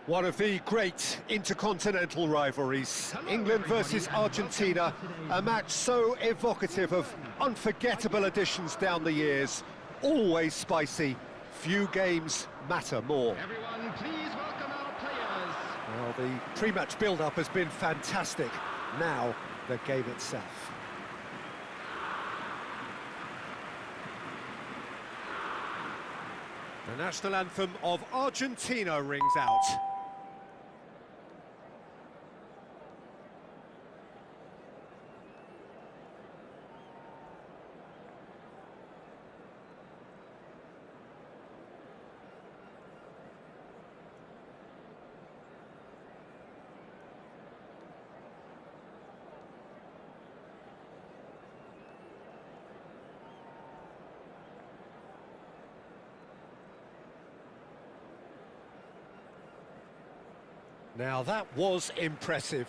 One of the great intercontinental rivalries, England versus Argentina, a match so evocative of unforgettable editions down the years, always spicy, few games matter more. Everyone, please welcome our players. Well, the pre-match build-up has been fantastic. Now, the game itself. The national anthem of Argentina rings out. Now that was impressive.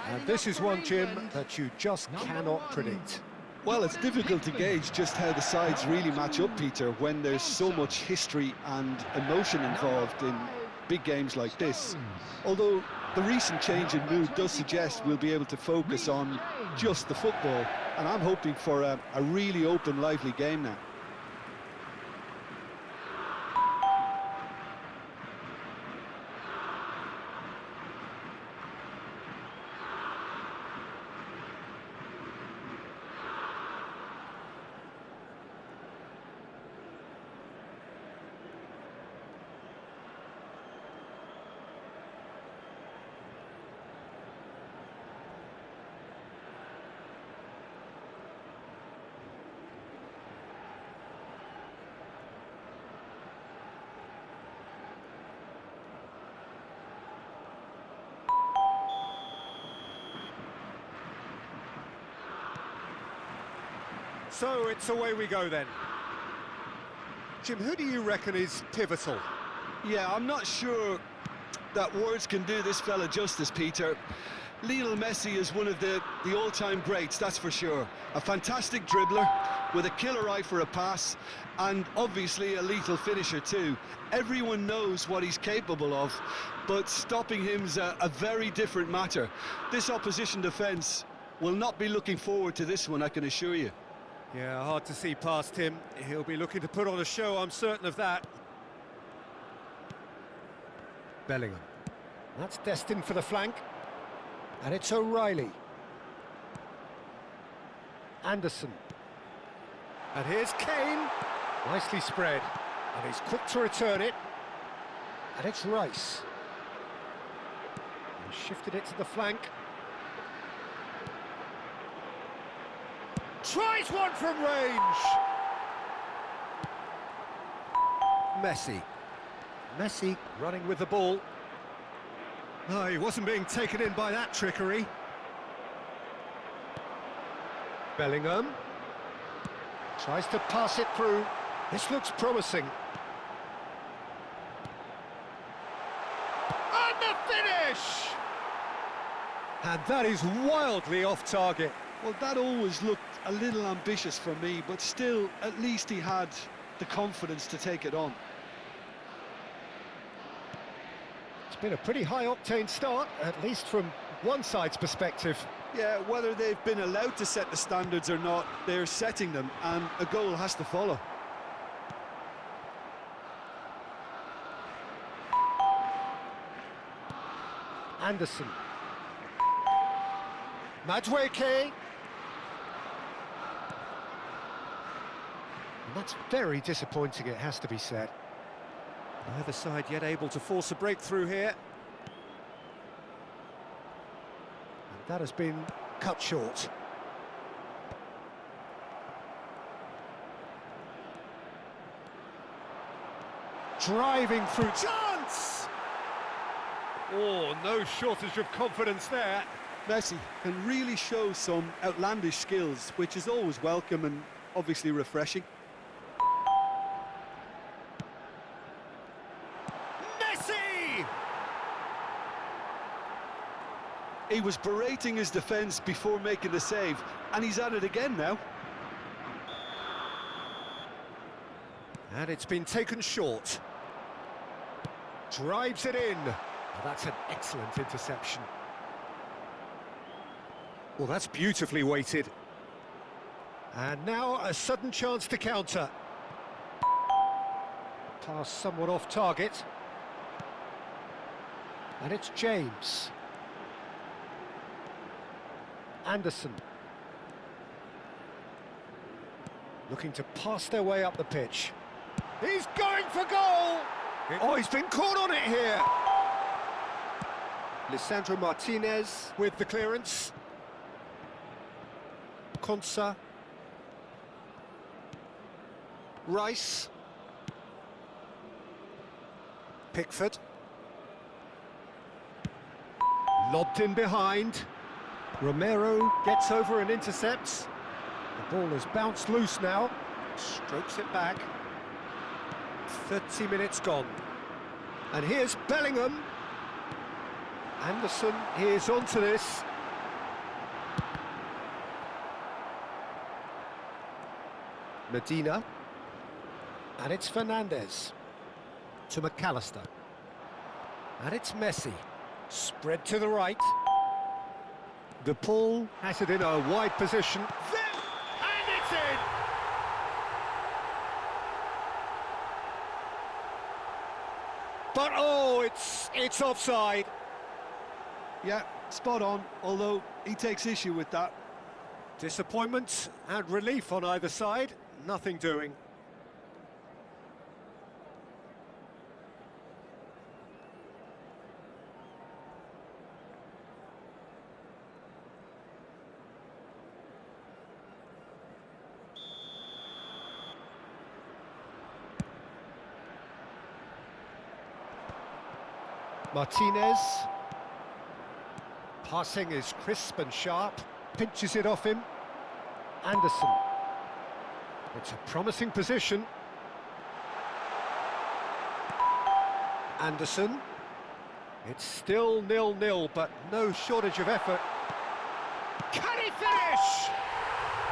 And this is one, Jim, that you just cannot predict. Well, it's difficult to gauge just how the sides really match up, Peter, when there's so much history and emotion involved in big games like this. Although the recent change in mood does suggest we'll be able to focus on just the football, and I'm hoping for a really open, lively game now. So it's away we go then. Jim, who do you reckon is pivotal? Yeah, I'm not sure that words can do this fella justice, Peter. Lionel Messi is one of the all-time greats, that's for sure. A fantastic dribbler with a killer eye for a pass and obviously a lethal finisher too. Everyone knows what he's capable of, but stopping him's a very different matter. This opposition defence will not be looking forward to this one, I can assure you. Yeah, hard to see past him. He'll be looking to put on a show, I'm certain of that. Bellingham. That's destined for the flank. And it's O'Reilly. Anderson. And here's Kane. Nicely spread. And he's quick to return it. And it's Rice. He shifted it to the flank. Tries one from range! Messi running with the ball. Oh, he wasn't being taken in by that trickery. Bellingham. Tries to pass it through. This looks promising. And the finish! And that is wildly off target. Well, that always looked a little ambitious for me, but still, at least he had the confidence to take it on. It's been a pretty high-octane start, at least from one side's perspective. Yeah, whether they've been allowed to set the standards or not, they're setting them, and a goal has to follow. Anderson. Madueke. And that's very disappointing, it has to be said. Neither side yet able to force a breakthrough here. That has been cut short. Driving through, chance! Oh, no shortage of confidence there. Messi can really show some outlandish skills, which is always welcome and obviously refreshing. Messi! He was berating his defence before making the save, and he's at it again now. And it's been taken short. Drives it in. Oh, that's an excellent interception. Well, that's beautifully weighted. And now a sudden chance to counter. Pass somewhat off target. And it's James. Anderson. Looking to pass their way up the pitch. He's going for goal! Oh, he's been caught on it here. Lisandro Martinez with the clearance. Konsa. Rice. Pickford. Lobbed in behind. Romero gets over and intercepts. The ball has bounced loose now. Strokes it back. 30 minutes gone. And here's Bellingham. Anderson is onto this. Medina. And it's Fernandez. To McAllister. And it's Messi. Spread to the right. De Paul has it in a wide position. And it's in! But oh, it's offside. Yeah, spot on, although he takes issue with that. Disappointment and relief on either side. Nothing doing. Martinez. Passing is crisp and sharp. Pinches it off him. Anderson. It's a promising position. Anderson. It's still 0-0, but no shortage of effort. Can he finish?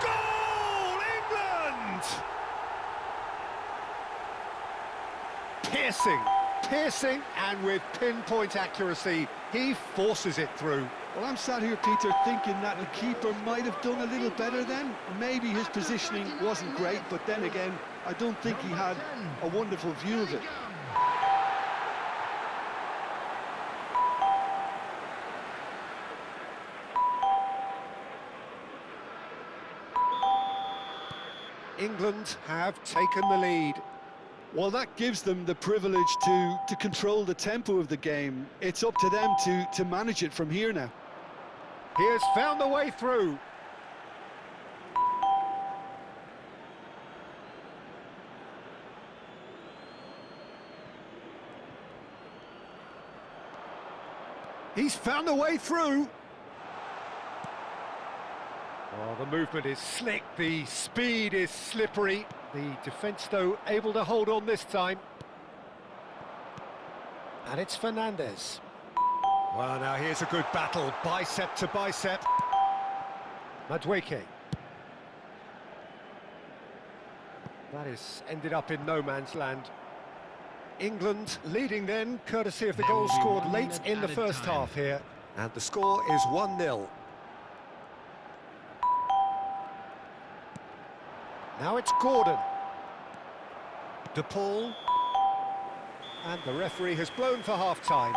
Goal, England! Piercing, and with pinpoint accuracy, he forces it through. Well, I'm sat here, Peter, thinking that the keeper might have done a little better then. Maybe his positioning wasn't great, but then again, I don't think he had a wonderful view of it. England have taken the lead. Well, that gives them the privilege to control the tempo of the game. It's up to them to manage it from here now. He has found the way through. He's found the way through. Oh, the movement is slick, the speed is slippery. The defence, though, able to hold on this time. And it's Fernandez. Well, now here's a good battle, bicep to bicep. Madueke. That is ended up in no man's land. England leading then, courtesy of the goal scored late in the first half here. And the score is 1-0. Now it's Gordon. De Paul. And the referee has blown for half-time.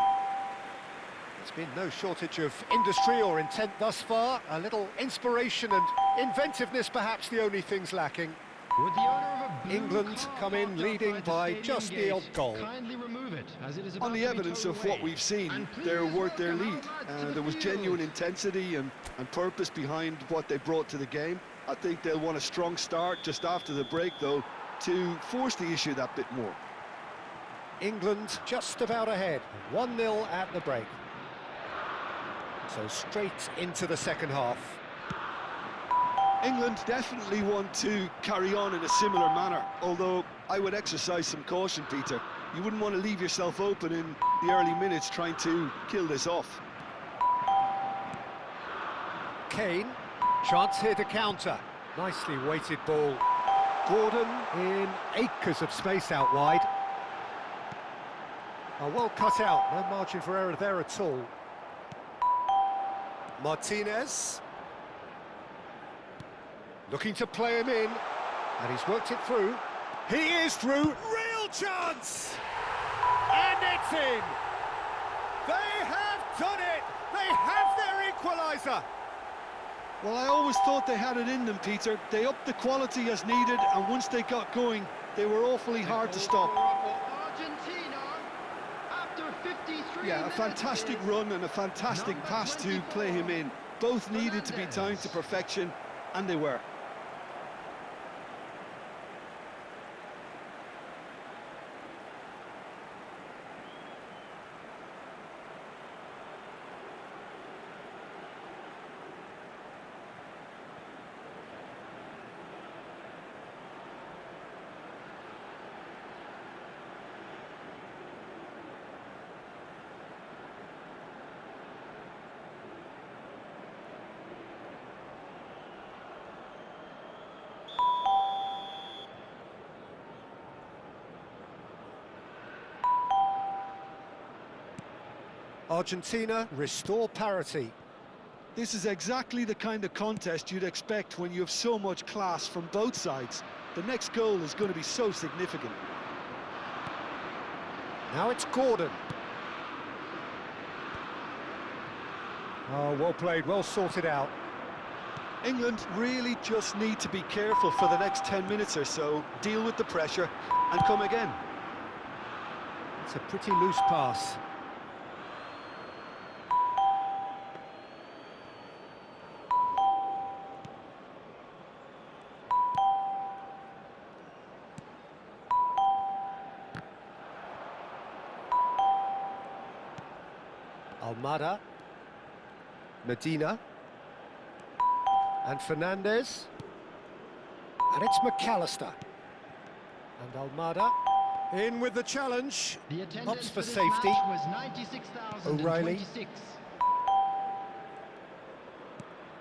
There's been no shortage of industry or intent thus far. A little inspiration and inventiveness, perhaps the only things lacking. With the owner of a England come in leading by just the odd goal. Kindly remove it, as it is On about the to be evidence towed of what away. we've seen, And they're please worth their welcome lead. our lads to the There was field. genuine intensity and purpose behind what they brought to the game. I think they'll want a strong start just after the break, though, to force the issue that bit more. England just about ahead, 1-0 at the break. So straight into the second half. England definitely want to carry on in a similar manner, although I would exercise some caution, Peter. You wouldn't want to leave yourself open in the early minutes trying to kill this off. Kane, chance here to counter. Nicely weighted ball. Gordon in acres of space out wide. Oh, well cut out, no margin for error there at all. Martinez. Looking to play him in, and he's worked it through. He is through, real chance! And it's in! They have done it! They have their equaliser! Well, I always thought they had it in them, Peter. They upped the quality as needed, and once they got going, they were awfully hard to stop. Argentina, after 53 Yeah, a minutes fantastic is run and a fantastic number pass to 24, play him in. Both needed to be timed to perfection, and they were. Argentina restore parity. This is exactly the kind of contest you'd expect when you have so much class from both sides. The next goal is going to be so significant. Now it's Gordon. Oh, well played, well sorted out. England really just need to be careful for the next 10 minutes or so, deal with the pressure and come again. It's a pretty loose pass. Almada, Medina, and Fernandez, and it's McAllister, and Almada in with the challenge. The attendance Opts for this safety. match was 96,026. O'Reilly.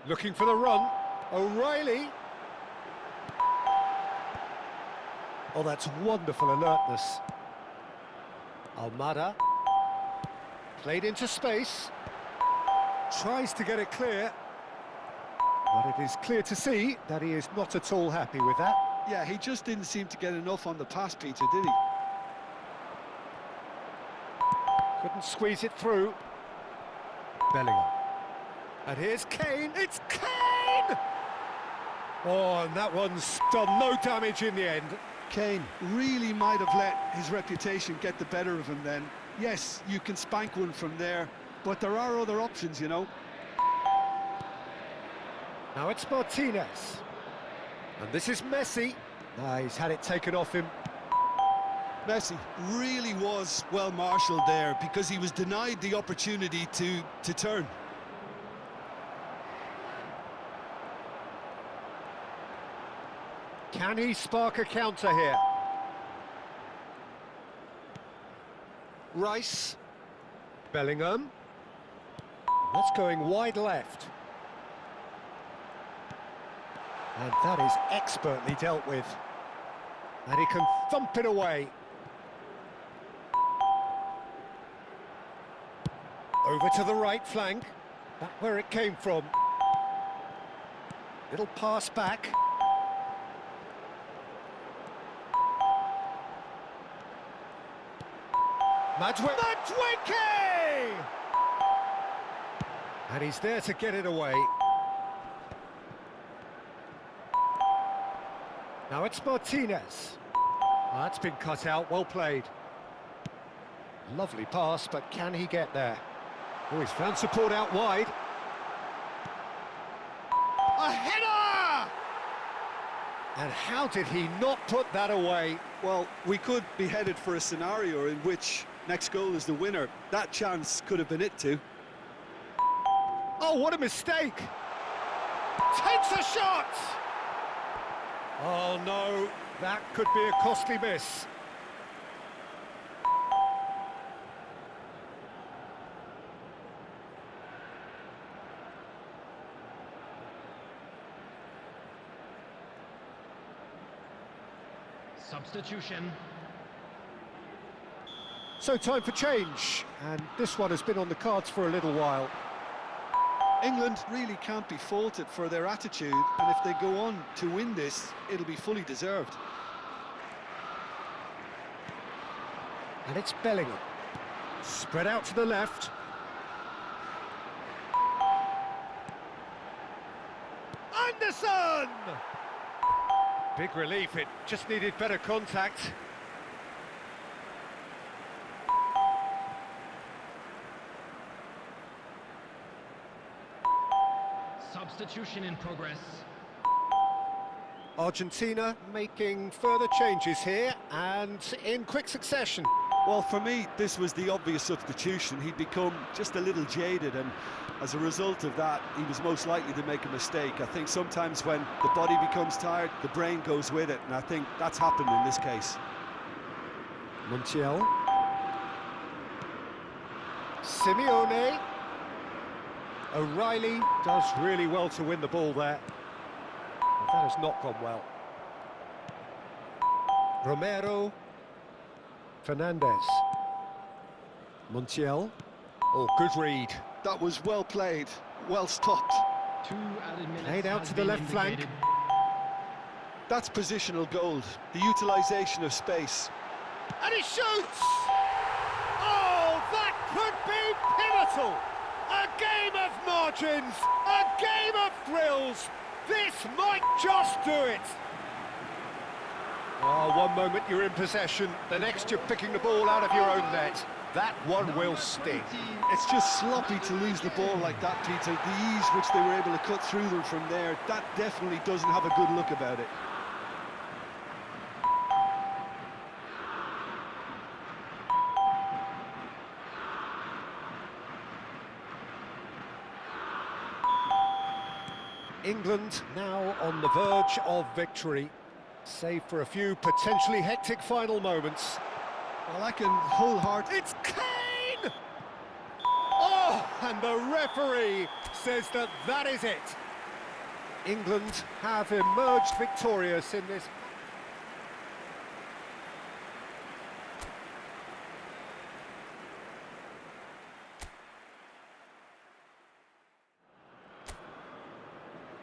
Looking for the run, O'Reilly. Oh, that's wonderful alertness. Almada. Played into space, tries to get it clear, but it is clear to see that he is not at all happy with that. Yeah, he just didn't seem to get enough on the pass, Peter, did he? Couldn't squeeze it through. Bellingham. And here's Kane, it's Kane! Oh, and that one's done no damage in the end. Kane really might have let his reputation get the better of him then. Yes, you can spank one from there, but there are other options, you know. Now it's Martinez. And this is Messi. He's had it taken off him. Messi really was well marshalled there because he was denied the opportunity to turn. Can he spark a counter here? Rice. Bellingham. That's going wide left. And that is expertly dealt with. And he can thump it away. Over to the right flank. Back where it came from. Little pass back. Madwicke! And he's there to get it away. Now it's Martinez. That's been cut out, well played. Lovely pass, but can he get there? Oh, he's found support out wide. A header! And how did he not put that away? Well, we could be headed for a scenario in which next goal is the winner. That chance could have been it too. Oh, what a mistake! Takes a shot! Oh no, that could be a costly miss. Substitution. So time for change, and this one has been on the cards for a little while. England really can't be faulted for their attitude, and if they go on to win this, it'll be fully deserved. And it's Bellingham. Spread out to the left. Anderson! Big relief, it just needed better contact. Substitution in progress. Argentina making further changes here, and in quick succession. Well, for me, this was the obvious substitution. He'd become just a little jaded, and as a result of that, he was most likely to make a mistake. I think sometimes when the body becomes tired, the brain goes with it, and I think that's happened in this case. Montiel. Simeone. O'Reilly does really well to win the ball there. But that has not gone well. Romero. Fernandez. Montiel. Oh, good read. That was well played, well stopped. 2 added minutes. Played out to the left flank. That's positional gold, the utilisation of space. And he shoots! Oh, that could be pivotal! A game of margins, a game of thrills. This might just do it. Oh, one moment you're in possession, the next you're picking the ball out of your own net. That one will sting. It's just sloppy to lose the ball like that, Peter. The ease which they were able to cut through them from there, that definitely doesn't have a good look about it. England now on the verge of victory, save for a few potentially hectic final moments. Well, I can wholeheartedly... It's Kane! Oh, and the referee says that that is it. England have emerged victorious in this.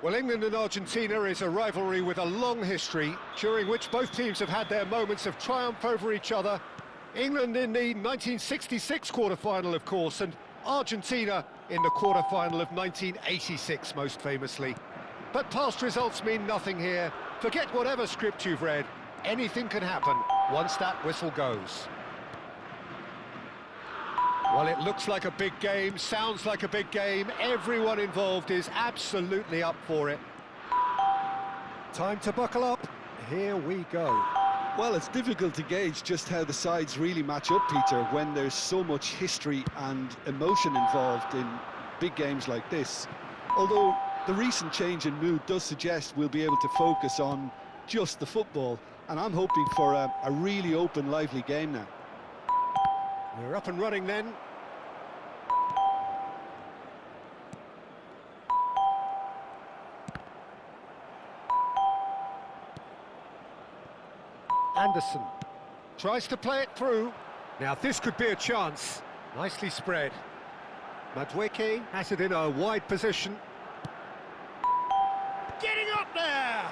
Well, England and Argentina is a rivalry with a long history, during which both teams have had their moments of triumph over each other. England in the 1966 quarter-final, of course, and Argentina in the quarter-final of 1986, most famously. But past results mean nothing here. Forget whatever script you've read. Anything can happen once that whistle goes. Well, it looks like a big game, sounds like a big game. Everyone involved is absolutely up for it. Time to buckle up. Here we go. Well, it's difficult to gauge just how the sides really match up, Peter, when there's so much history and emotion involved in big games like this. Although the recent change in mood does suggest we'll be able to focus on just the football, and I'm hoping for a really open, lively game now. We're up and running then. Anderson tries to play it through. Now this could be a chance. Nicely spread. Madueke has it in a wide position. Getting up there!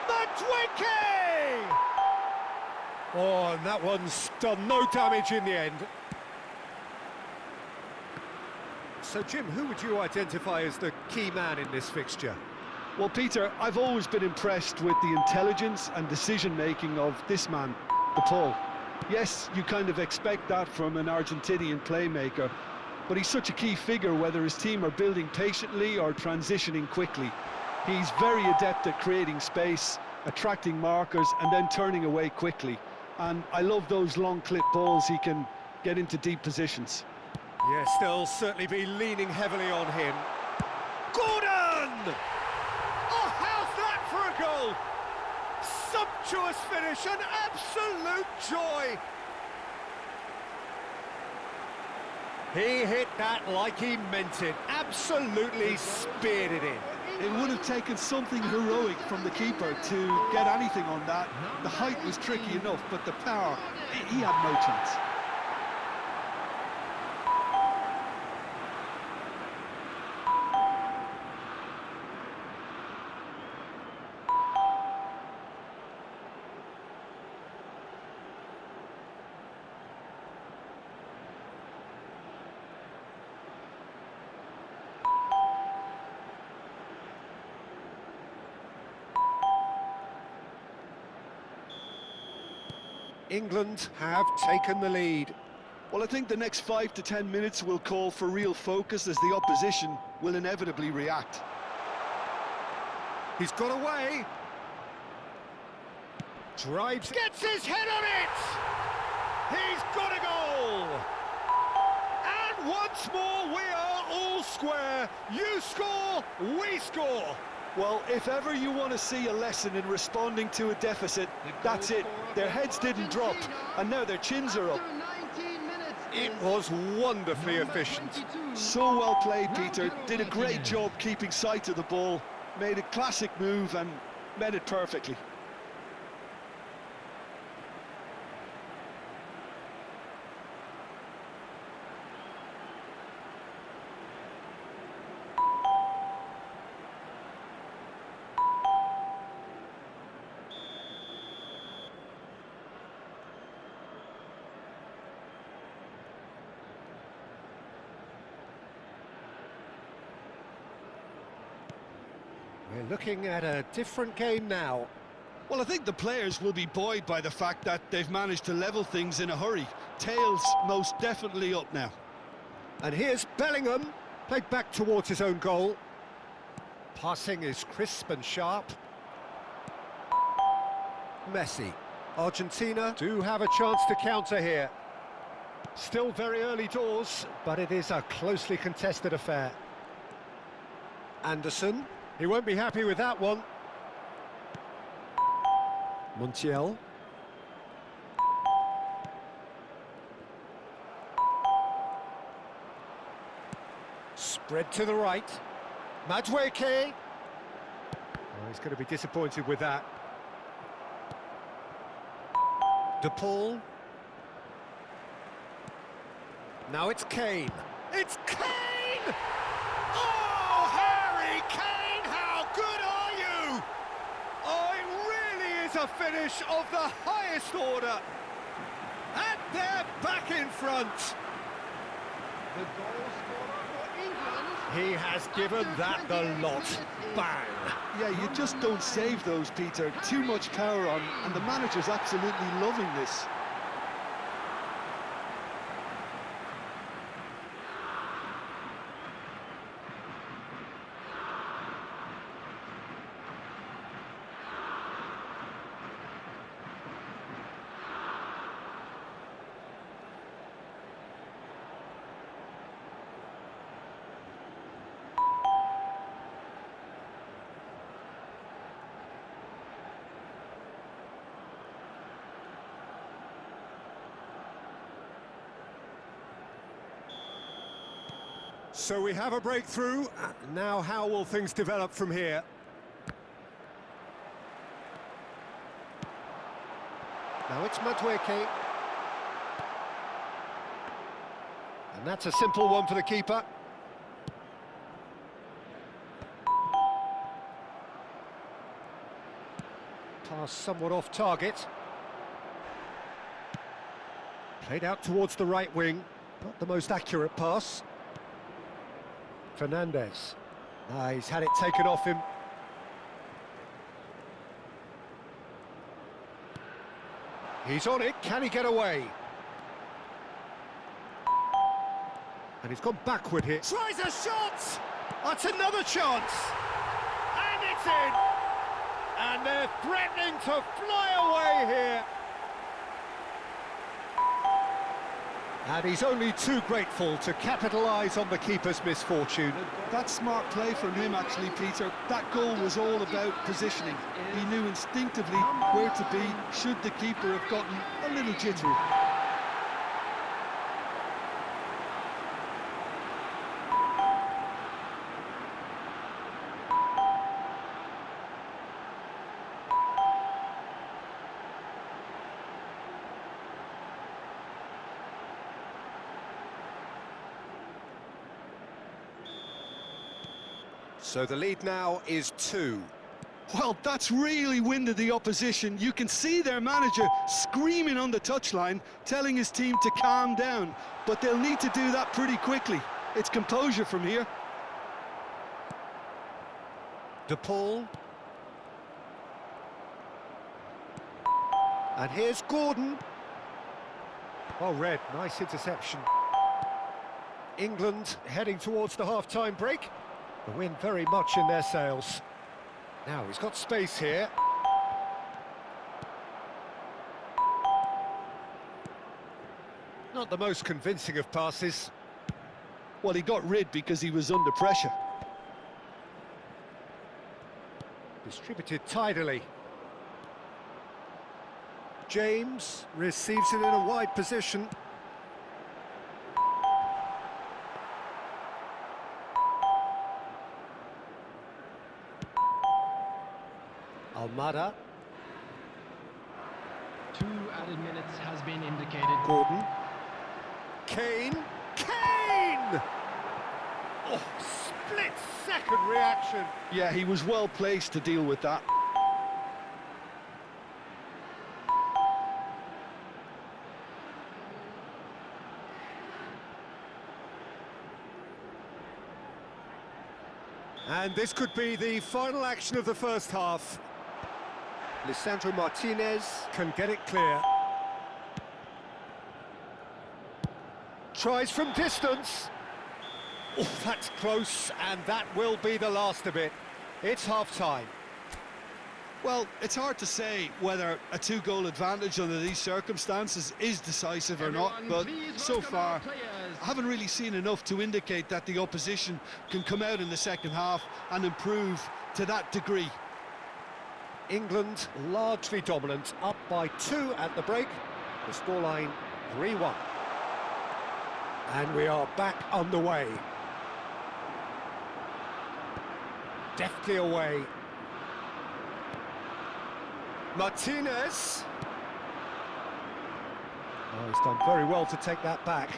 Madueke! Oh, and that one's done no damage in the end. So, Jim, who would you identify as the key man in this fixture? Well, Peter, I've always been impressed with the intelligence and decision-making of this man, De Paul. Yes, you kind of expect that from an Argentinian playmaker, but he's such a key figure whether his team are building patiently or transitioning quickly. He's very adept at creating space, attracting markers and then turning away quickly. And I love those long clip balls he can get into deep positions. Yes, they'll certainly be leaning heavily on him. Gordon! Oh, how's that for a goal? Sumptuous finish, an absolute joy. He hit that like he meant it, absolutely speared it in. It would have taken something heroic from the keeper to get anything on that. The height was tricky enough, but the power, he had no chance. England have taken the lead. Well, I think the next 5 to 10 minutes will call for real focus as the opposition will inevitably react. He's got away. Drives, gets his head on it! He's got a goal! And once more we are all square. You score, we score. Well, if ever you want to see a lesson in responding to a deficit, that's it. Their heads didn't drop, and now their chins are up. It was wonderfully efficient. So well played, Peter. Did a great job keeping sight of the ball. Made a classic move and met it perfectly. We're looking at a different game now. Well, I think the players will be buoyed by the fact that they've managed to level things in a hurry. Tails most definitely up now. And here's Bellingham, played back towards his own goal. Passing is crisp and sharp. Messi. Argentina do have a chance to counter here. Still very early doors, but it is a closely contested affair. Anderson. He won't be happy with that one. Montiel. Spread to the right. Madueke. Oh, he's going to be disappointed with that. De Paul. Now it's Kane. It's Kane! Oh, Harry Kane, how good are you? Oh, it really is a finish of the highest order. And they're back in front. The goal scorer for England. He has given that the lot. Bang. Yeah, you just don't save those, Peter. Too much power on, and the manager's absolutely loving this. So we have a breakthrough. Now how will things develop from here? Now it's Madueke. And that's a simple one for the keeper. Pass somewhat off target. Played out towards the right wing. Not the most accurate pass. Fernandez. He's had it taken off him. He's on it, can he get away? And he's gone backward here. Tries a shot! That's another chance! And it's in! And they're threatening to fly away here. And he's only too grateful to capitalise on the keeper's misfortune. That's smart play from him, actually, Peter. That goal was all about positioning. He knew instinctively where to be should the keeper have gotten a little jittery. So the lead now is 2. Well, that's really winded the opposition. You can see their manager screaming on the touchline, telling his team to calm down. But they'll need to do that pretty quickly. It's composure from here. De Paul. And here's Gordon. Oh, Red, nice interception. England heading towards the half-time break. The wind very much in their sails. Now he's got space here. Not the most convincing of passes. Well, he got rid because he was under pressure. Distributed tidily. James receives it in a wide position. Almada. 2 added minutes has been indicated. Gordon. Kane. Kane! Oh, split-second reaction. Yeah, he was well placed to deal with that. And this could be the final action of the first half. Lisandro Martinez can get it clear. Tries from distance. Oh, that's close, and that will be the last of it. It's half-time. Well, it's hard to say whether a 2-goal advantage under these circumstances is decisive or not, but so far I haven't really seen enough to indicate that the opposition can come out in the second half and improve to that degree. England largely dominant, up by 2 at the break. The scoreline 3-1. And we are back underway. Deftly away. Martinez. Oh, he's done very well to take that back.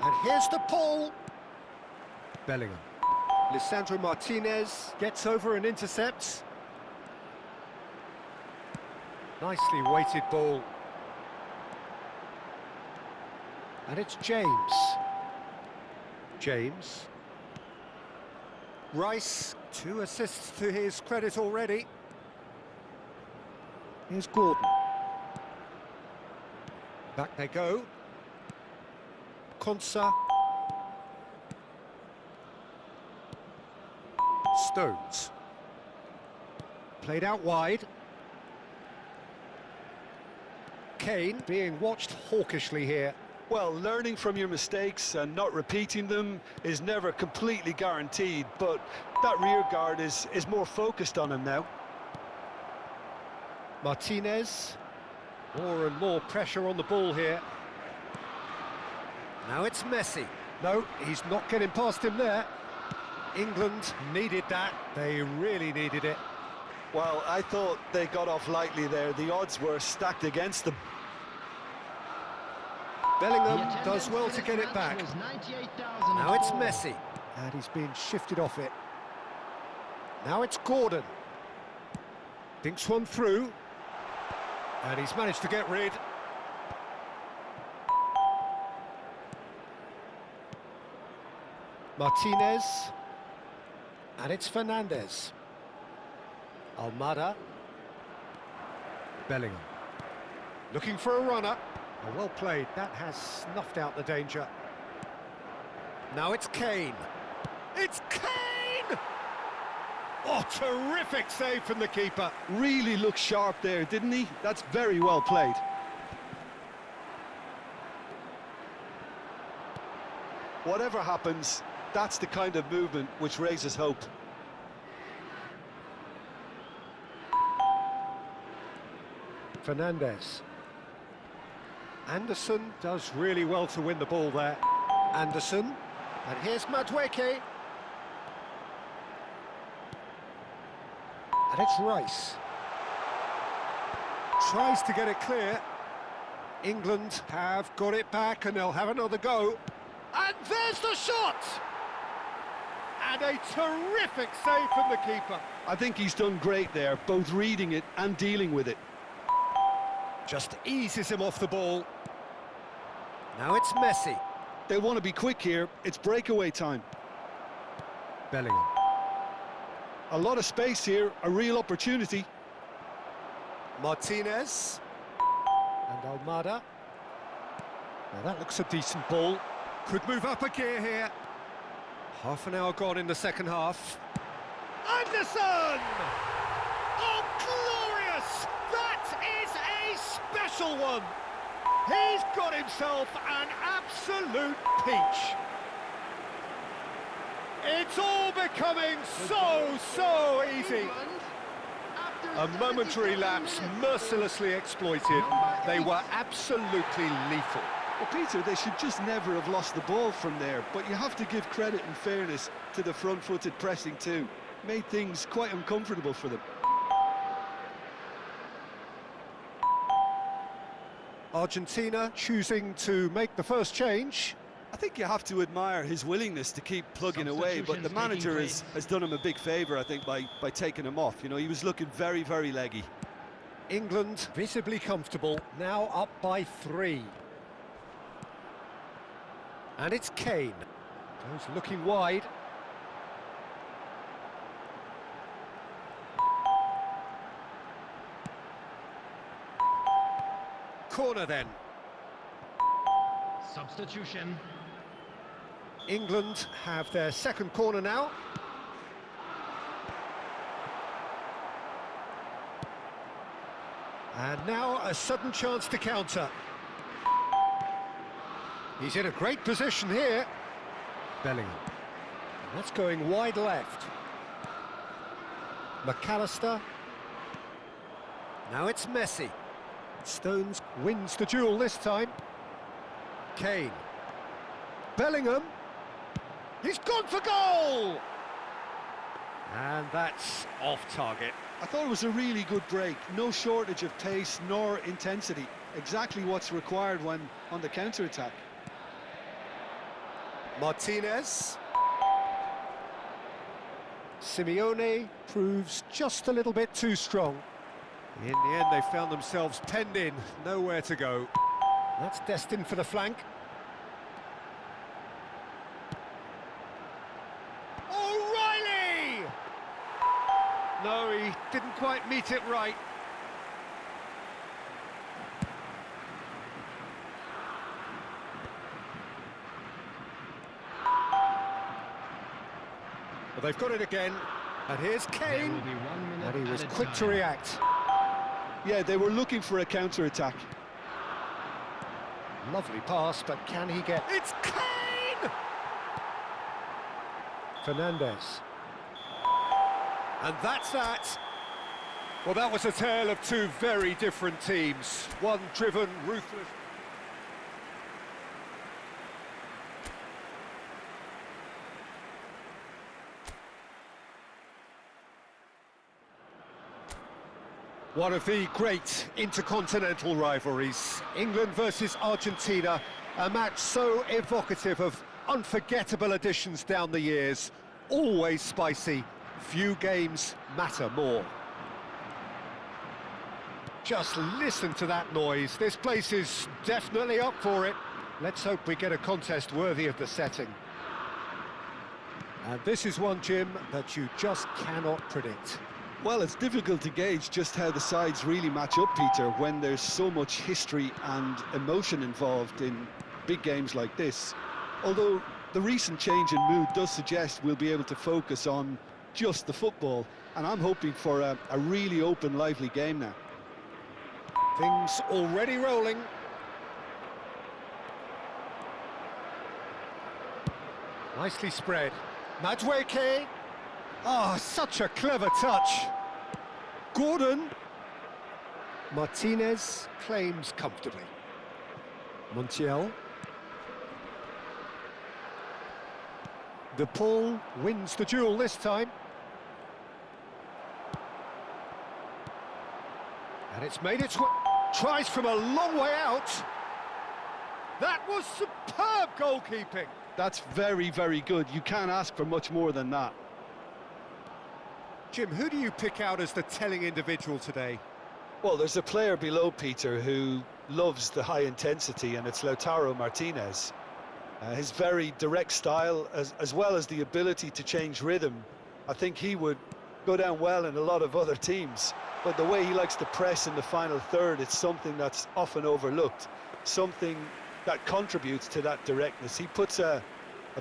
And here's the Paul. Bellingham. Lisandro Martinez gets over and intercepts. Nicely weighted ball. And it's James. James. Rice, 2 assists to his credit already. Here's Gordon. Back they go. Konsa. Stones. Played out wide. Kane being watched hawkishly here. Well, learning from your mistakes and not repeating them is never completely guaranteed, but that rear guard is more focused on him now. Martinez. More and more pressure on the ball here. Now it's Messi. No, he's not getting past him there. England needed that. They really needed it. Well, I thought they got off lightly there. The odds were stacked against them. Bellingham does well to get it back. Now it's Messi. And he's being shifted off it. Now it's Gordon. Dinks one through. And he's managed to get rid. Martinez. And it's Fernandez. Almada. Bellingham. Looking for a runner. Oh, well played. That has snuffed out the danger. Now it's Kane. It's Kane! Oh, terrific save from the keeper. Really looked sharp there, didn't he? That's very well played. Whatever happens, that's the kind of movement which raises hope. Fernandez. Anderson does really well to win the ball there. Anderson. And here's Madueke. And it's Rice. Tries to get it clear. England have got it back and they'll have another go. And there's the shot! And a terrific save from the keeper. I think he's done great there, both reading it and dealing with it. Just eases him off the ball. Now it's Messi. They want to be quick here, it's breakaway time. Bellingham. A lot of space here, a real opportunity. Martinez. And Almada. Now that looks a decent ball. Could move up a gear here. Half an hour gone in the second half. Anderson! Oh, glorious! That is a special one! He's got himself an absolute peach. It's all becoming so easy. A momentary lapse mercilessly exploited. They were absolutely lethal. Well, Peter, they should just never have lost the ball from there, but you have to give credit and fairness to the front-footed pressing too. Made things quite uncomfortable for them. Argentina choosing to make the first change. I think you have to admire his willingness to keep plugging away, but the manager has done him a big favour, I think, by taking him off. You know, he was looking very leggy. England visibly comfortable, now up by 3. And it's Kane. Goes looking wide. Corner then. Substitution. England have their second corner now. And now a sudden chance to counter. He's in a great position here. Bellingham. And that's going wide left. McAllister. Now it's Messi. Stones wins the duel this time. Kane. Bellingham. He's gone for goal! And that's off target. I thought it was a really good break. No shortage of pace nor intensity. Exactly what's required when on the counter-attack. Martinez. Simeone proves just a little bit too strong. In the end, they found themselves penned in, nowhere to go. That's destined for the flank. O'Reilly! No, he didn't quite meet it right. Well, they've got it again. And here's Kane. And he was quick to react. Yeah, they were looking for a counter-attack. Lovely pass, but can he get... It's Kane! Fernandez. And that's that. Well, that was a tale of two very different teams. One driven, ruthless... One of the great intercontinental rivalries, England versus Argentina, a match so evocative of unforgettable editions down the years, always spicy, few games matter more. Just listen to that noise, this place is definitely up for it. Let's hope we get a contest worthy of the setting. And this is one, Jim, that you just cannot predict. Well, it's difficult to gauge just how the sides really match up, Peter, when there's so much history and emotion involved in big games like this. Although the recent change in mood does suggest we'll be able to focus on just the football, and I'm hoping for a really open, lively game now. Things already rolling. Nicely spread. Madueke. Oh, such a clever touch. Gordon. Martinez claims comfortably. Montiel. De Paul wins the duel this time. And it's made its way. Tries from a long way out. That was superb goalkeeping. That's very, very good. You can't ask for much more than that. Jim, who do you pick out as the telling individual today? Well, there's a player below, Peter, who loves the high intensity, and it's Lautaro Martinez. His very direct style, as well as the ability to change rhythm, I think he would go down well in a lot of other teams. But the way he likes to press in the final third, it's something that's often overlooked, something that contributes to that directness. He puts a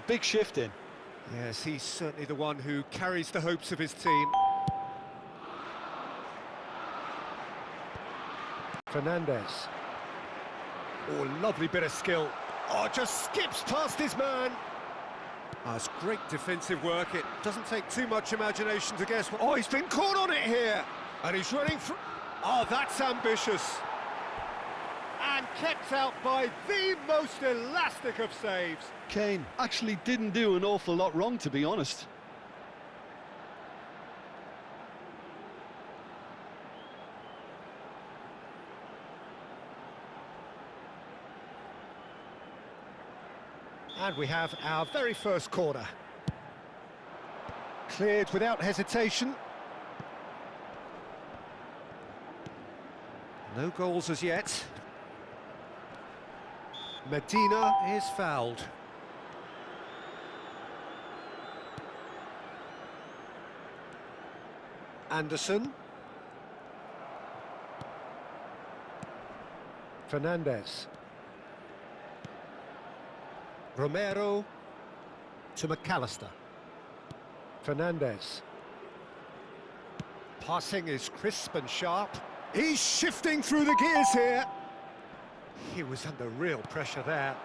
big shift in. Yes, he's certainly the one who carries the hopes of his team. Fernandez. Oh, lovely bit of skill. Oh, just skips past his man. Oh, it's great defensive work. It doesn't take too much imagination to guess. Oh, he's been caught on it here. And he's running for... Oh, that's ambitious. And kept out by the most elastic of saves. Kane actually didn't do an awful lot wrong, to be honest. And we have our very first corner. Cleared without hesitation. No goals as yet. Medina is fouled. Anderson. Fernandez. Romero to McAllister. Fernandez. Passing is crisp and sharp. He's shifting through the gears here. He was under real pressure there.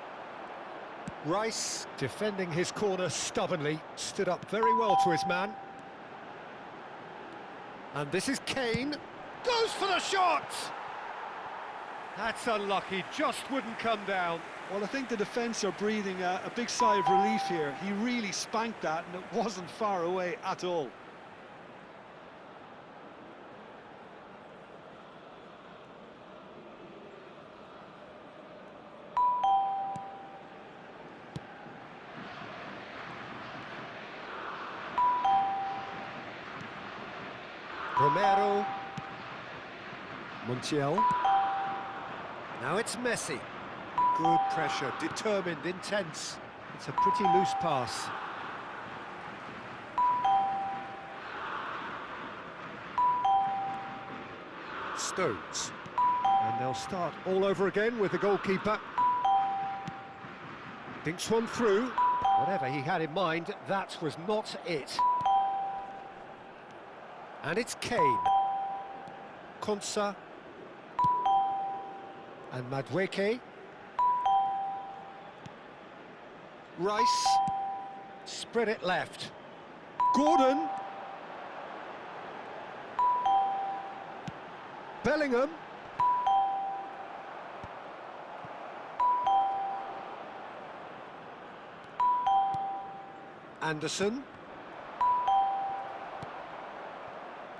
Rice, defending his corner stubbornly, stood up very well to his man. And this is Kane. Goes for the shot! That's unlucky, just wouldn't come down. Well, I think the defence are breathing a big sigh of relief here. He really spanked that, and it wasn't far away at all. Romero. Montiel. Now it's Messi. Good pressure, determined, intense. It's a pretty loose pass. Stones. And they'll start all over again with the goalkeeper. Dinks one through. Whatever he had in mind, that was not it. And it's Kane. Konsa. And Madueke. Rice. Spread it left. Gordon. Bellingham. Anderson.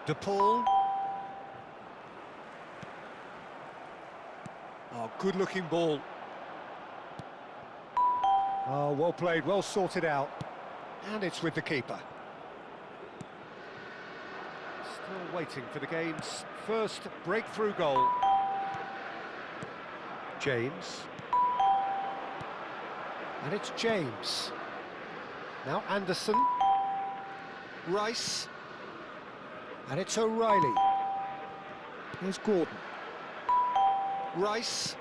De Paul. Oh, good-looking ball. Oh, well played, well sorted out. And it's with the keeper. Still waiting for the game's first breakthrough goal. James. And it's James. Now Anderson. Rice. And it's O'Reilly. Here's Gordon. Rice.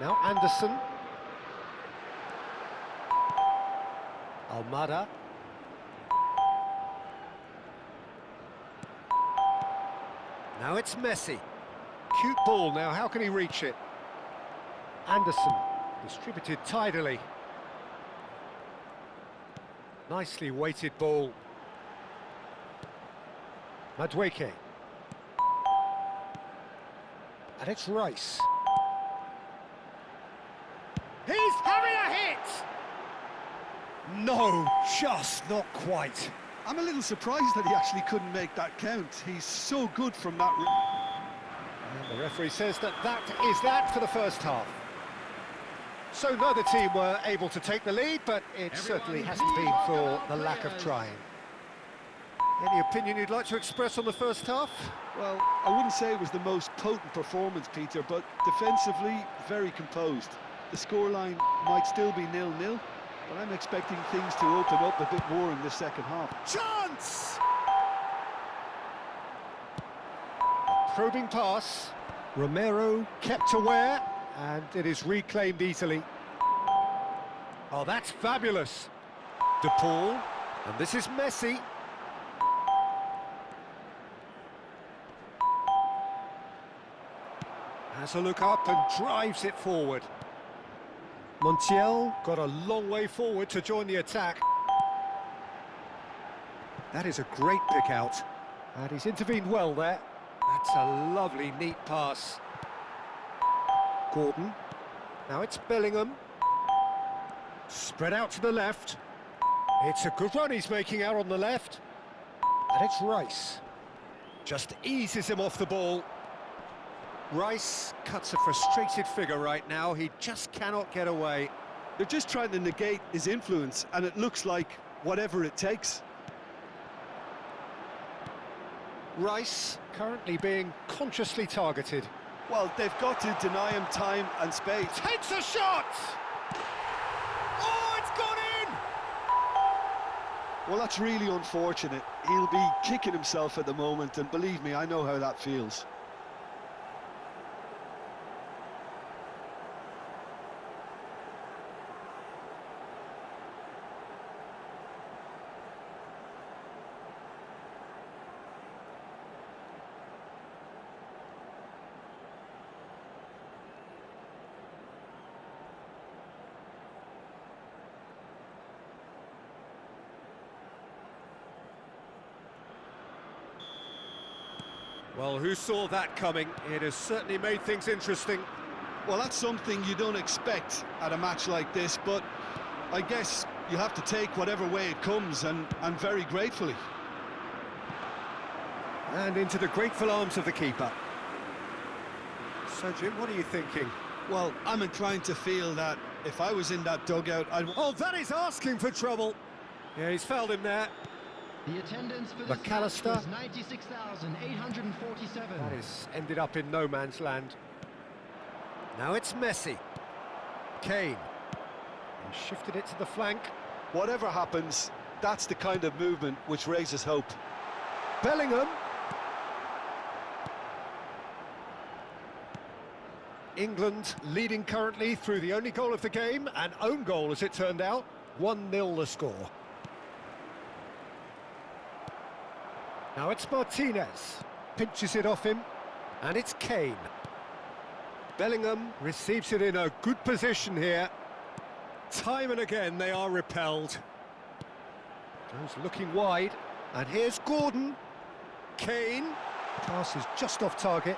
Now Anderson. Almada. Now it's Messi. Cute ball now, how can he reach it? Anderson, distributed tidily. Nicely weighted ball. Madueke. And it's Rice. He's having a hit! No, just not quite. I'm a little surprised that he actually couldn't make that count. He's so good from that... And the referee says that is that for the first half. So neither team were able to take the lead, but it certainly hasn't been for the lack of trying. Any opinion you'd like to express on the first half? Well, I wouldn't say it was the most potent performance, Peter, but defensively, very composed. The scoreline might still be 0-0, but I'm expecting things to open up a bit more in the second half. Chance! A probing pass. Romero kept aware, and it is reclaimed easily. Oh, that's fabulous. De Paul, and this is Messi. Has a look up and drives it forward. Montiel got a long way forward to join the attack. That is a great pick out, and he's intervened well there. That's a lovely, neat pass. Gordon. Now it's Bellingham. Spread out to the left. It's a good run he's making out on the left. And it's Rice. Just eases him off the ball. Rice cuts a frustrated figure right now. He just cannot get away. They're just trying to negate his influence, and it looks like whatever it takes. Rice currently being consciously targeted. Well, they've got to deny him time and space. Takes a shot! Oh, it's gone in! Well, that's really unfortunate. He'll be kicking himself at the moment, and believe me, I know how that feels. Well, who saw that coming? It has certainly made things interesting. Well, that's something you don't expect at a match like this, but I guess you have to take whatever way it comes, and very gratefully. And into the grateful arms of the keeper. So, Jim, what are you thinking? Well, I'm inclined to feel that if I was in that dugout, I'd... Oh, that is asking for trouble. Yeah, he's fouled him there. The attendance for this McAllister. match was 96,847. That is ended up in no man's land. Now it's Messi. Kane. And shifted it to the flank. Whatever happens, that's the kind of movement which raises hope. Bellingham. England leading currently through the only goal of the game, an own goal as it turned out. 1-0 the score. Now it's Martinez, pinches it off him, and it's Kane. Bellingham receives it in a good position here. Time and again they are repelled. Goes looking wide, and here's Gordon. Kane, pass is just off target.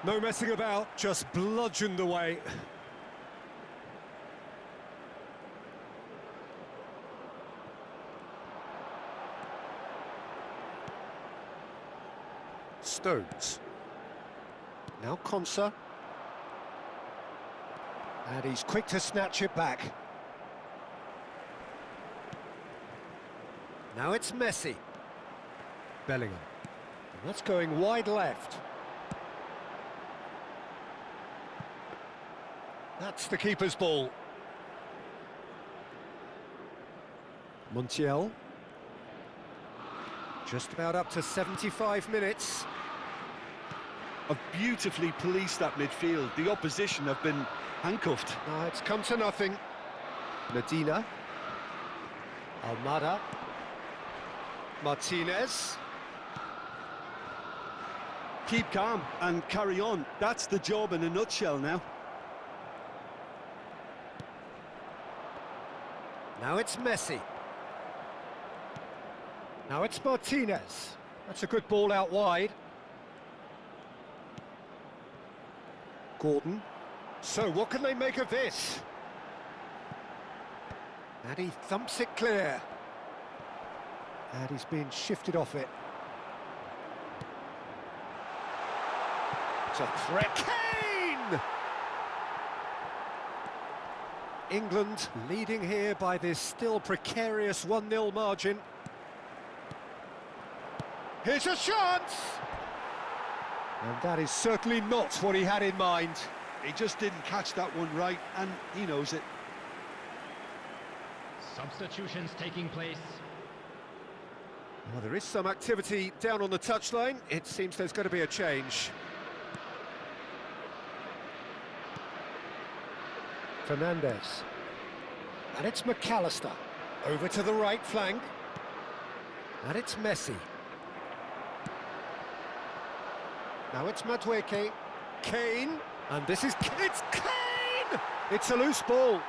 No messing about, just bludgeoned away. Stones. Now Konsa. And he's quick to snatch it back. Now it's Messi. Bellingham. And that's going wide left. That's the keeper's ball. Montiel. Just about up to 75 minutes. Have beautifully policed that midfield. The opposition have been handcuffed. It's come to nothing. Medina. Almada. Martinez. Keep calm and carry on. That's the job in a nutshell now. Now it's Messi. Now it's Martinez. That's a good ball out wide. Gordon. So what can they make of this? And he thumps it clear. And he's being shifted off it. It's a threat. Kane! England leading here by this still precarious 1-0 margin. Here's a chance! And that is certainly not what he had in mind. He just didn't catch that one right, and he knows it. Substitutions taking place. Well, there is some activity down on the touchline. It seems there's going to be a change. Fernandez. And it's McAllister. Over to the right flank. And it's Messi. Now it's Madueke. Kane. And this is... It's Kane! It's a loose ball.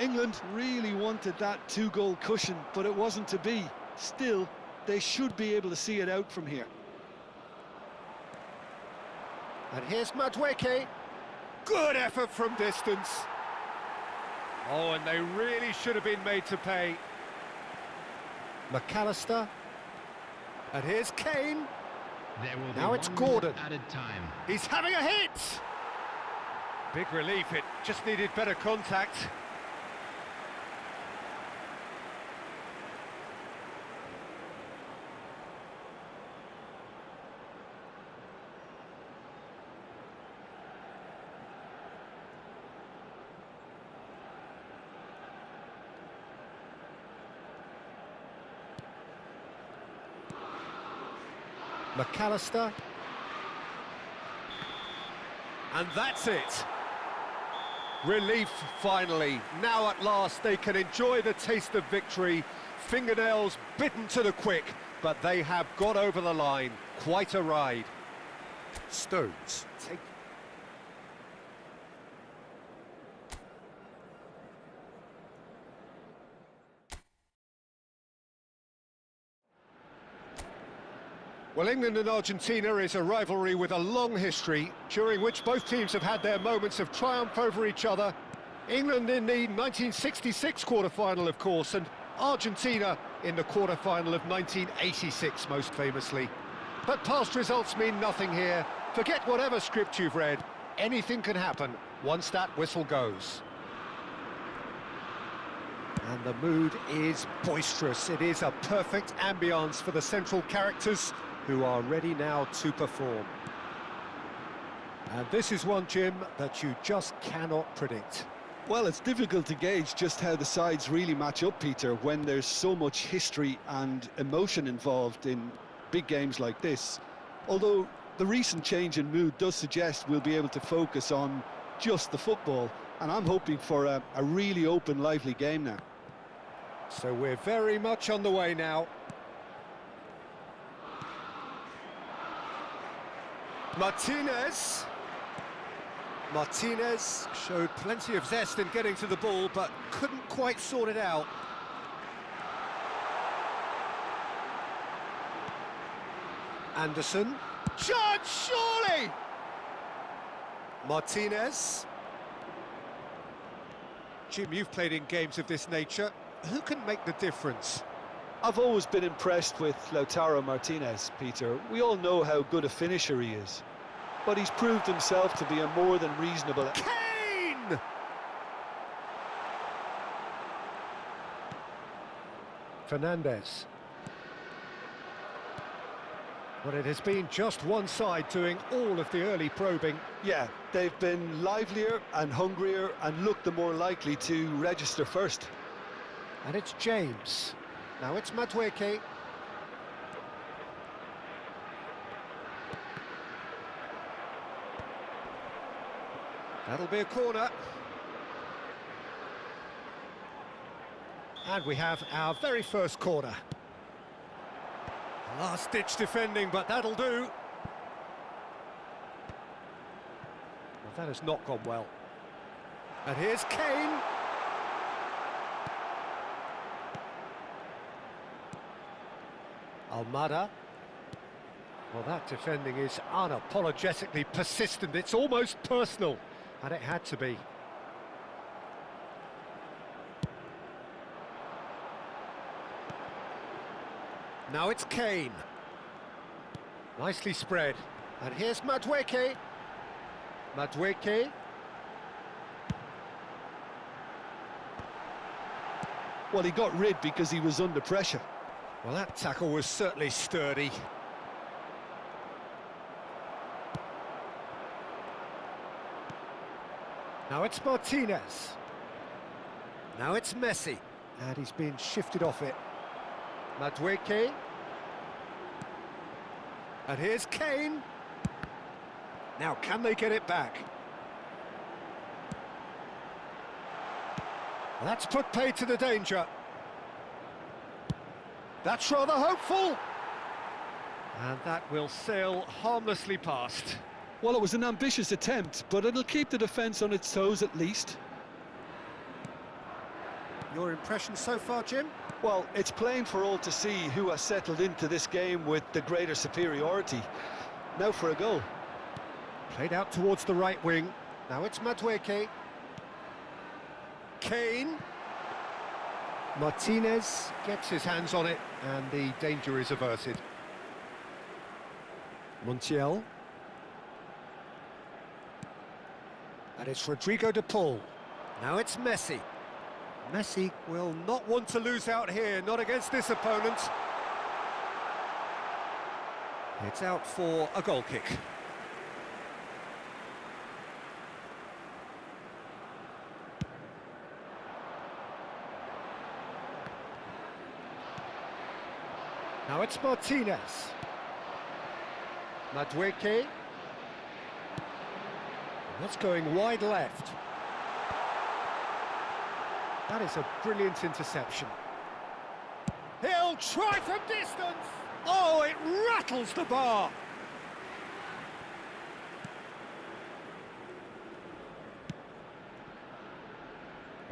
England really wanted that two-goal cushion, but it wasn't to be. Still, they should be able to see it out from here. And here's Madueke. Good effort from distance. Oh, and they really should have been made to pay. McAllister. And here's Kane. There will be Now it's 1 Gordon. minute added time. He's having a hit. Big relief, it just needed better contact. McAllister. And that's it. Relief, finally. Now at last they can enjoy the taste of victory. Fingernails bitten to the quick, but they have got over the line. Quite a ride. Stones take... Well, England and Argentina is a rivalry with a long history, during which both teams have had their moments of triumph over each other. England in the 1966 quarter-final, of course, and Argentina in the quarter-final of 1986, most famously. But past results mean nothing here. Forget whatever script you've read. Anything can happen once that whistle goes. And the mood is boisterous. It is a perfect ambience for the central characters, who are ready now to perform. And this is one, Jim, that you just cannot predict. Well, it's difficult to gauge just how the sides really match up, Peter, when there's so much history and emotion involved in big games like this. Although the recent change in mood does suggest we'll be able to focus on just the football, and I'm hoping for a really open, lively game now. So we're very much on the way now. Martinez. Martinez showed plenty of zest in getting to the ball, but couldn't quite sort it out. Anderson. Chance, surely! Martinez. Jim, you've played in games of this nature. Who can make the difference? I've always been impressed with Lautaro Martinez, Peter. We all know how good a finisher he is, but he's proved himself to be a more than reasonable... Kane! Fernandez. Well, it has been just one side doing all of the early probing. Yeah, they've been livelier and hungrier and looked the more likely to register first. And it's James. Now it's Madueke. That'll be a corner. And we have our very first corner. Last-ditch defending, but that'll do. Well, that has not gone well. And here's Kane. Almada. Well, that defending is unapologetically persistent. It's almost personal, and it had to be. Now it's Kane. Nicely spread. And here's Madueke. Madueke. Well, he got rid because he was under pressure. Well, that tackle was certainly sturdy. Now it's Martinez. Now it's Messi. And he's been shifted off it. Madueke. And here's Kane. Now, can they get it back? Well, that's put paid to the danger. That's rather hopeful. And that will sail harmlessly past. Well, it was an ambitious attempt, but it'll keep the defence on its toes at least. Your impression so far, Jim? Well, it's plain for all to see who has settled into this game with the greater superiority. Now for a goal. Played out towards the right wing. Now it's Madueke. Kane. Martinez gets his hands on it, and the danger is averted. Montiel. And it's Rodrigo de Paul. Now it's Messi. Messi will not want to lose out here, not against this opponent. It's out for a goal kick. Now it's Martinez. Madueke. That's going wide left. That is a brilliant interception. He'll try from distance! Oh, it rattles the bar!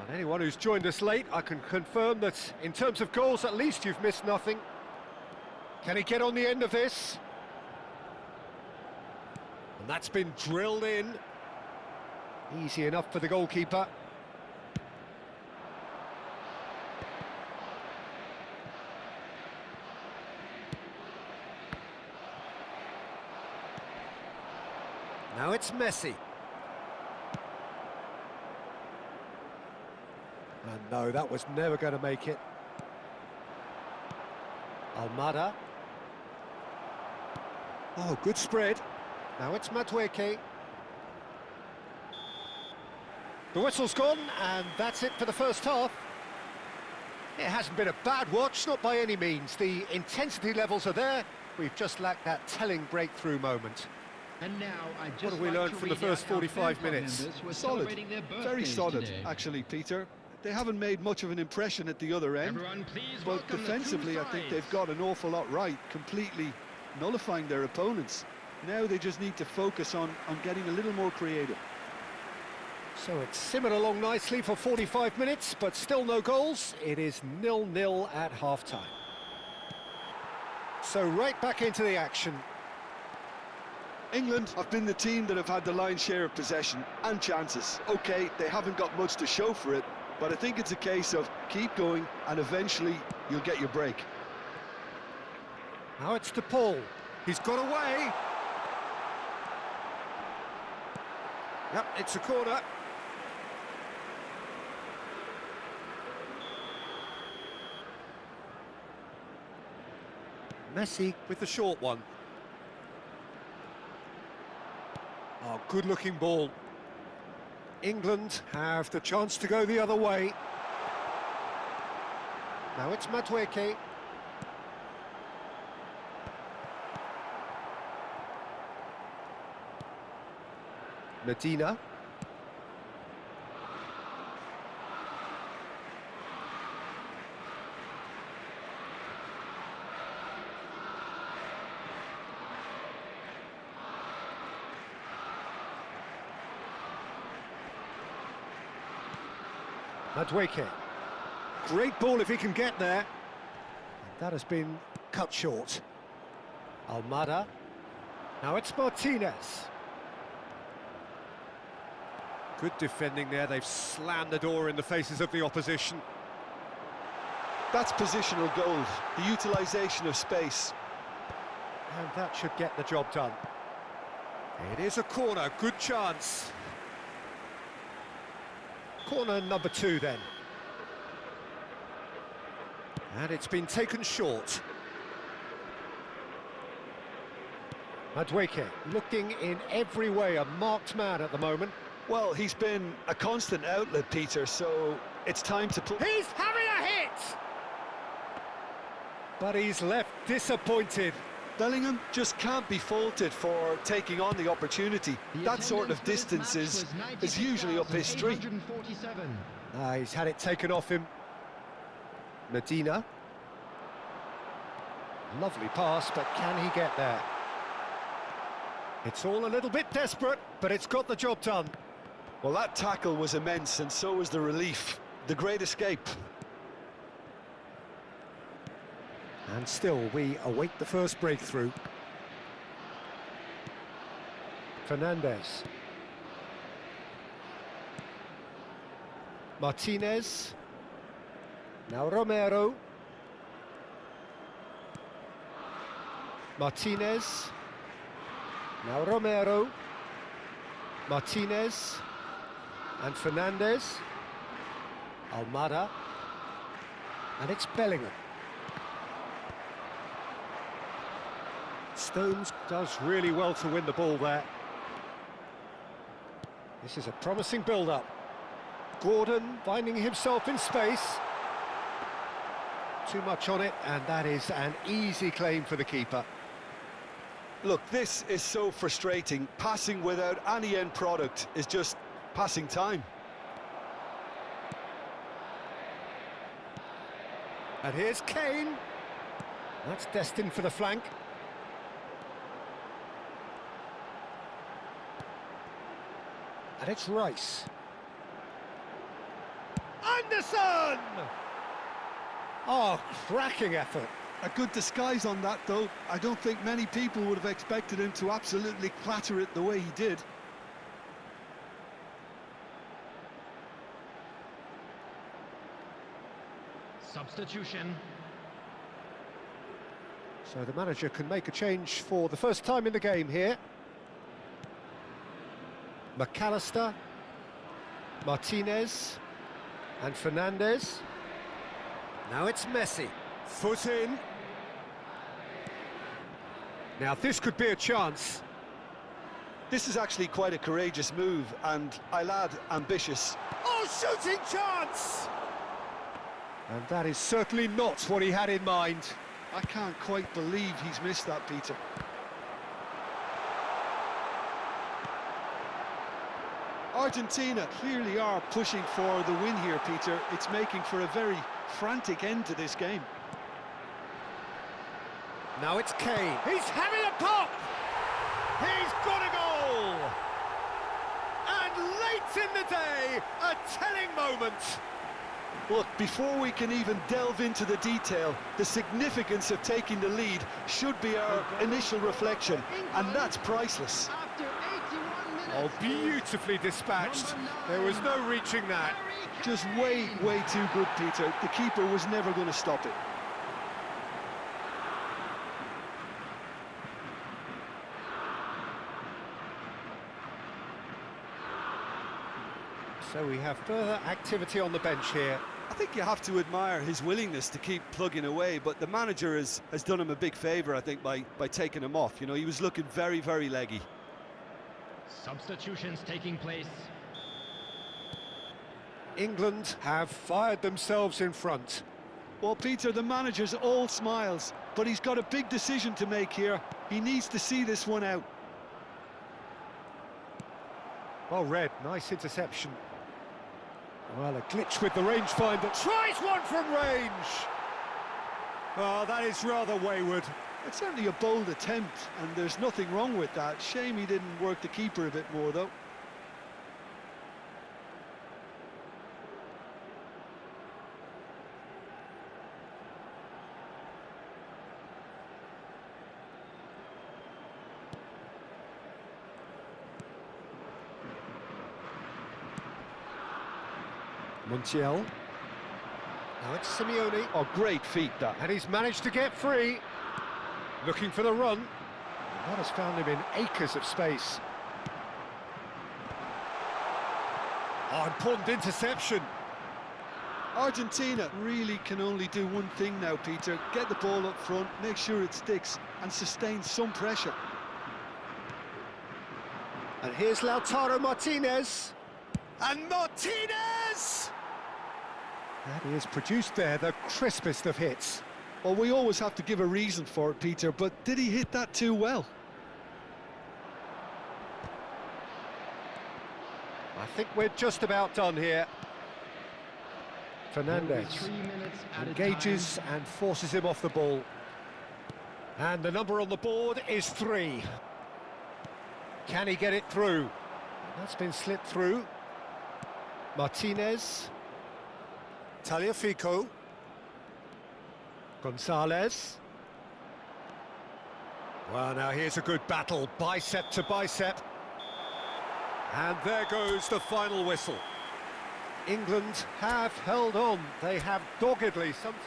And anyone who's joined us late, I can confirm that in terms of goals, at least you've missed nothing. Can he get on the end of this? And that's been drilled in. Easy enough for the goalkeeper. Now it's Messi. And no, that was never going to make it. Almada. Oh, good spread. Now it's Madueke. The whistle's gone, and that's it for the first half. It hasn't been a bad watch, not by any means. The intensity levels are there. We've just lacked that telling breakthrough moment. And now I just What have we learned from the first 45 minutes? Solid, very solid, actually, Peter. They haven't made much of an impression at the other end, but defensively I think they've got an awful lot right, completely nullifying their opponents. Now they just need to focus on getting a little more creative. So it's simmered along nicely for 45 minutes, but still no goals. It is 0-0 at half-time. So right back into the action. England have been the team that have had the lion's share of possession and chances. OK, they haven't got much to show for it, but I think it's a case of keep going and eventually you'll get your break. Now it's De Paul. He's got away. Yep, it's a corner. Messi with the short one. Oh, good-looking ball. England have the chance to go the other way. Now it's Madueke. Medina. Madueke. Great ball if he can get there. That has been cut short. Almada. Now it's Martinez. Good defending there. They've slammed the door in the faces of the opposition. That's positional gold, the utilisation of space. And that should get the job done. It is a corner, good chance. Corner number 2 then. And it's been taken short. Madueke looking in every way a marked man at the moment. Well, he's been a constant outlet, Peter, so it's time to put... He's having a hit! But he's left disappointed. Bellingham just can't be faulted for taking on the opportunity. That sort of distance is usually up his street. He's had it taken off him. Medina. Lovely pass, but can he get there? It's all a little bit desperate, but it's got the job done. Well, that tackle was immense, and so was the relief. The great escape. And still, we await the first breakthrough. Fernandez. Martinez. Now Romero. Martinez. Now Romero. Martinez. And Fernandez. Almada. And it's Bellingham. Stones does really well to win the ball there. This is a promising build-up. Gordon finding himself in space. Too much on it, and that is an easy claim for the keeper. Look, this is so frustrating. Passing without any end product is just passing time. And here's Kane. That's destined for the flank. And it's Rice. Anderson! Oh, cracking effort. A good disguise on that, though. I don't think many people would have expected him to absolutely clatter it the way he did. Substitution. So the manager can make a change for the first time in the game here. McAllister, Martinez, and Fernandez. Now it's Messi. Foot in. Now this could be a chance. This is actually quite a courageous move, and I'll add, ambitious. Oh, shooting chance! And that is certainly not what he had in mind. I can't quite believe he's missed that, Peter. Argentina clearly are pushing for the win here, Peter. It's making for a very frantic end to this game. Now it's Kane. He's having a pop! He's got a goal! And late in the day, a telling moment. Look, before we can even delve into the detail, the significance of taking the lead should be our initial reflection, and that's priceless. After 81 Oh, minutes. beautifully dispatched. There was no reaching that. Just way too good, Peter. The keeper was never going to stop it. So we have further activity on the bench here. I think you have to admire his willingness to keep plugging away, but the manager has done him a big favour, I think, by taking him off. You know, he was looking very leggy. Substitutions taking place. England have fired themselves in front. Well, Peter, the manager's all smiles, but he's got a big decision to make here. He needs to see this one out. Well read, nice interception. Well, a glitch with the rangefinder. Tries one from range! Oh, that is rather wayward. It's certainly a bold attempt, and there's nothing wrong with that. Shame he didn't work the keeper a bit more, though. Montiel. Now it's Simeone. Oh, great feat, that. And he's managed to get free. Looking for the run. That has found him in acres of space. Oh, important interception. Argentina really can only do one thing now, Peter. Get the ball up front, make sure it sticks, and sustain some pressure. And here's Lautaro Martinez. And Martinez! That is produced there the crispest of hits. Well, we always have to give a reason for it, Peter, but did he hit that too well? I think we're just about done here. Fernandez 3 minutes at engages and forces him off the ball. And the number on the board is 3. Can he get it through? That's been slipped through. Martinez. Tagliafico. Gonzalez. Well, now here's a good battle, bicep to bicep. And there goes the final whistle. England have held on. They have doggedly sometimes.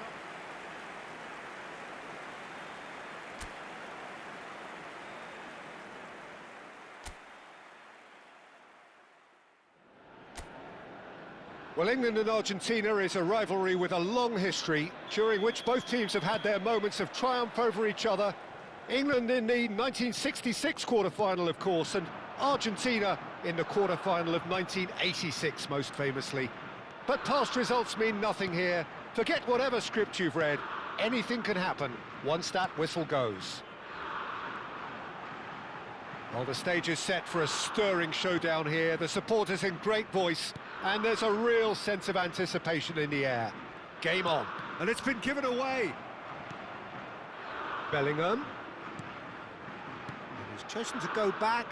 Well, England and Argentina is a rivalry with a long history, during which both teams have had their moments of triumph over each other. England in the 1966 quarter-final, of course, and Argentina in the quarter-final of 1986, most famously. But past results mean nothing here. Forget whatever script you've read. Anything can happen once that whistle goes. Well, the stage is set for a stirring showdown here. The supporters in great voice, and there's a real sense of anticipation in the air. Game on. And it's been given away. Bellingham. And he's chosen to go back.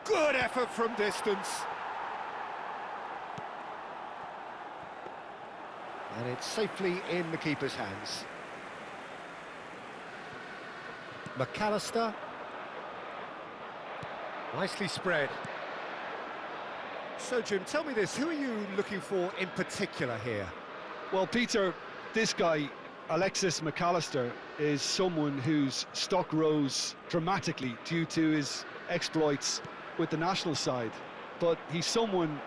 Good effort from distance. And it's safely in the keeper's hands. McAllister. Nicely spread. So, Jim, tell me this, who are you looking for in particular here? Well, Peter, this guy, Alexis McAllister, is someone whose stock rose dramatically due to his exploits with the national side. But he's someone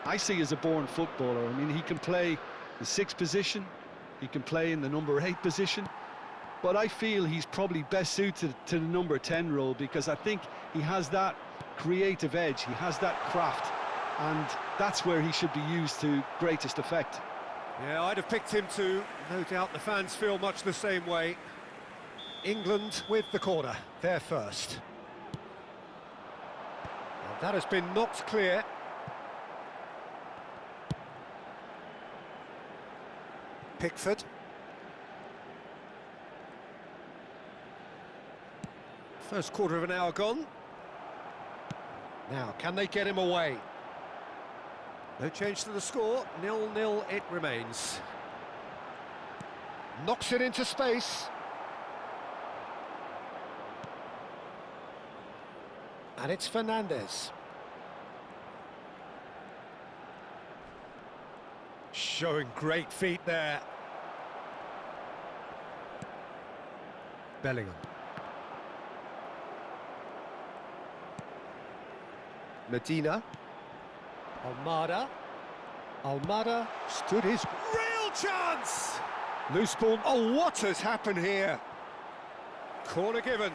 I see as a born footballer. I mean, he can play the 6th position, he can play in the number 8 position, but I feel he's probably best suited to the number 10 role, because I think he has that creative edge, he has that craft, and that's where he should be used to greatest effect. Yeah, I'd have picked him too. No doubt the fans feel much the same way. England with the corner, they're first. Well, that has been knocked clear. Pickford. First quarter of an hour gone. Now, can they get him away? No change to the score, 0-0 it remains. Knocks it into space. And it's Fernandez. Showing great feet there. Bellingham. Medina. Almada. Almada stood his real chance! Loose ball. Oh, what has happened here? Corner given.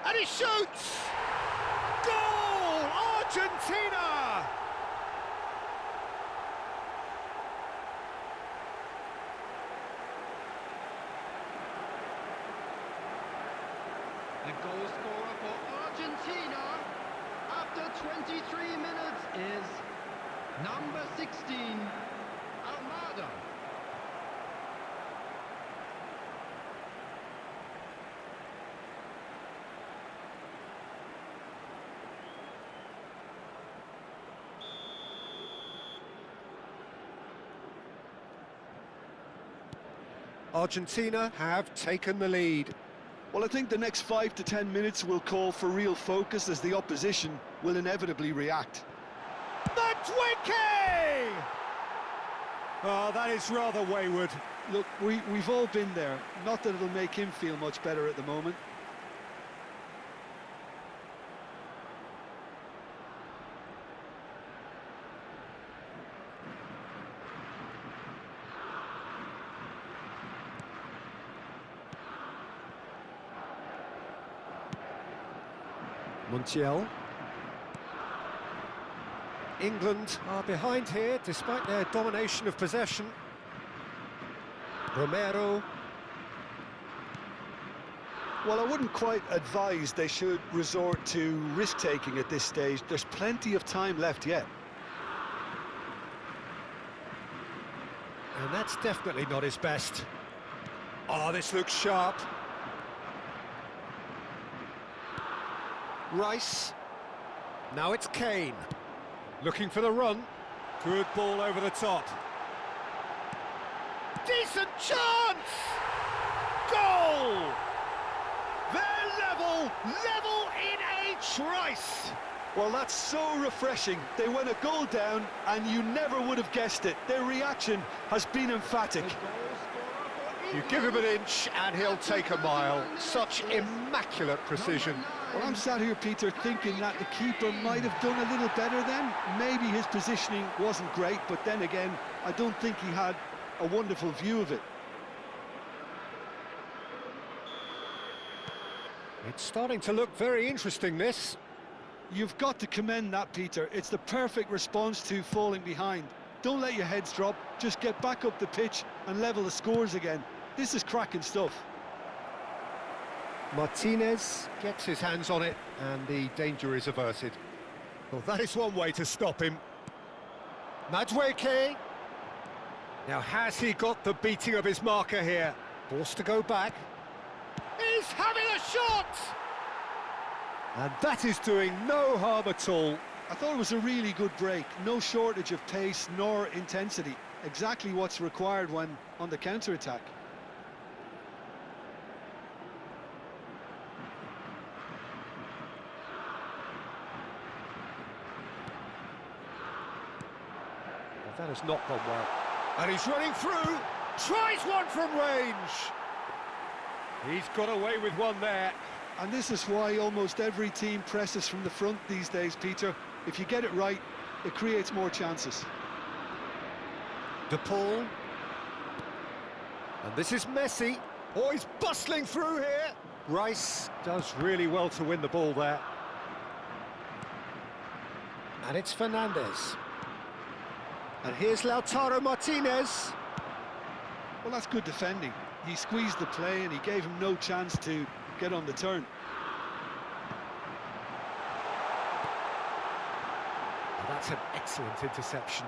And he shoots! Goal! Argentina! The goal scorer for Argentina after 23 minutes is number 16, Almada. Argentina have taken the lead. Well, I think the next 5 to 10 minutes will call for real focus as the opposition will inevitably react. Madueke! Oh, that is rather wayward. Look, we've all been there. Not that it'll make him feel much better at the moment. Montiel. England are behind here despite their domination of possession. Romero. Well, I wouldn't quite advise they should resort to risk-taking at this stage. There's plenty of time left yet. And that's definitely not his best. Oh, this looks sharp. Rice. Now it's Kane. Looking for the run. Good ball over the top. Decent chance! Goal! They're level in H. Rice. Well, that's so refreshing. They went a goal down and you never would have guessed it. Their reaction has been emphatic. You give him an inch and he'll take a mile. Such immaculate precision. Well, I'm sat here, Peter, thinking that the keeper might have done a little better then. Maybe his positioning wasn't great, but then again, I don't think he had a wonderful view of it. It's starting to look very interesting, this. You've got to commend that, Peter. It's the perfect response to falling behind. Don't let your heads drop, just get back up the pitch and level the scores again. This is cracking stuff. Martinez gets his hands on it and the danger is averted. Well, that is one way to stop him. Madueke. Now, has he got the beating of his marker here? Forced to go back. He's having a shot! And that is doing no harm at all. I thought it was a really good break. No shortage of pace nor intensity. Exactly what's required when on the counter-attack. That has not gone well. And he's running through. Tries one from range. He's got away with one there. And this is why almost every team presses from the front these days, Peter. If you get it right, it creates more chances. De Paul. And this is Messi. Oh, he's bustling through here. Rice does really well to win the ball there. And it's Fernandez. And here's Lautaro Martinez. Well, that's good defending. He squeezed the play and he gave him no chance to get on the turn. Well, that's an excellent interception.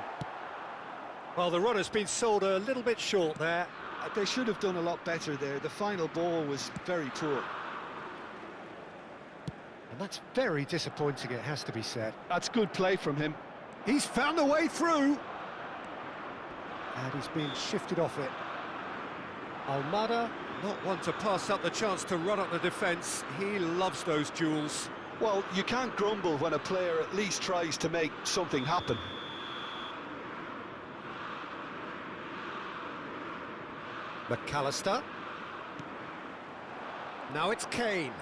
Well, the run has been sold a little bit short there. They should have done a lot better there. The final ball was very poor. And that's very disappointing, it has to be said. That's good play from him. He's found a way through. And he's being shifted off it. Almada, not one to pass up the chance to run up the defence. He loves those duels. Well, you can't grumble when a player at least tries to make something happen. McAllister. Now it's Kane.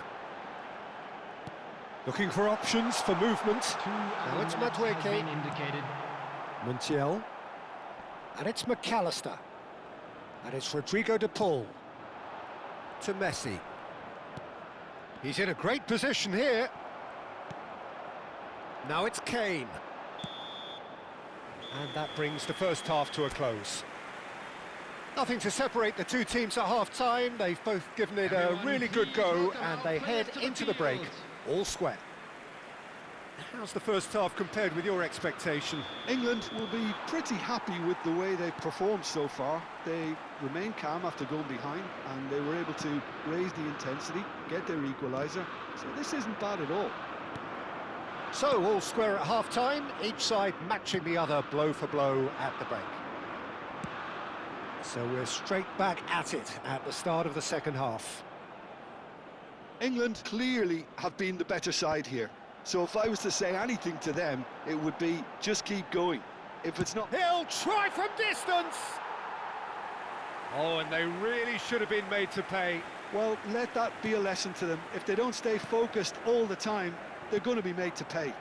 Looking for options for movement. Now it's Madueke. Montiel. And it's McAllister. And it's Rodrigo de Paul. To Messi. He's in a great position here. Now it's Kane. And that brings the first half to a close. Nothing to separate the two teams at half-time. They've both given it a really good go, and they head into the break all square. How's the first half compared with your expectation? England will be pretty happy with the way they've performed so far. They remained calm after going behind, and they were able to raise the intensity, get their equaliser. So this isn't bad at all. So, all square at half-time, each side matching the other blow for blow at the break. So we're straight back at it at the start of the second half. England clearly have been the better side here. So if I was to say anything to them, it would be just keep going. If it's not... He'll try from distance! Oh, and they really should have been made to pay. Well, let that be a lesson to them. If they don't stay focused all the time, they're going to be made to pay.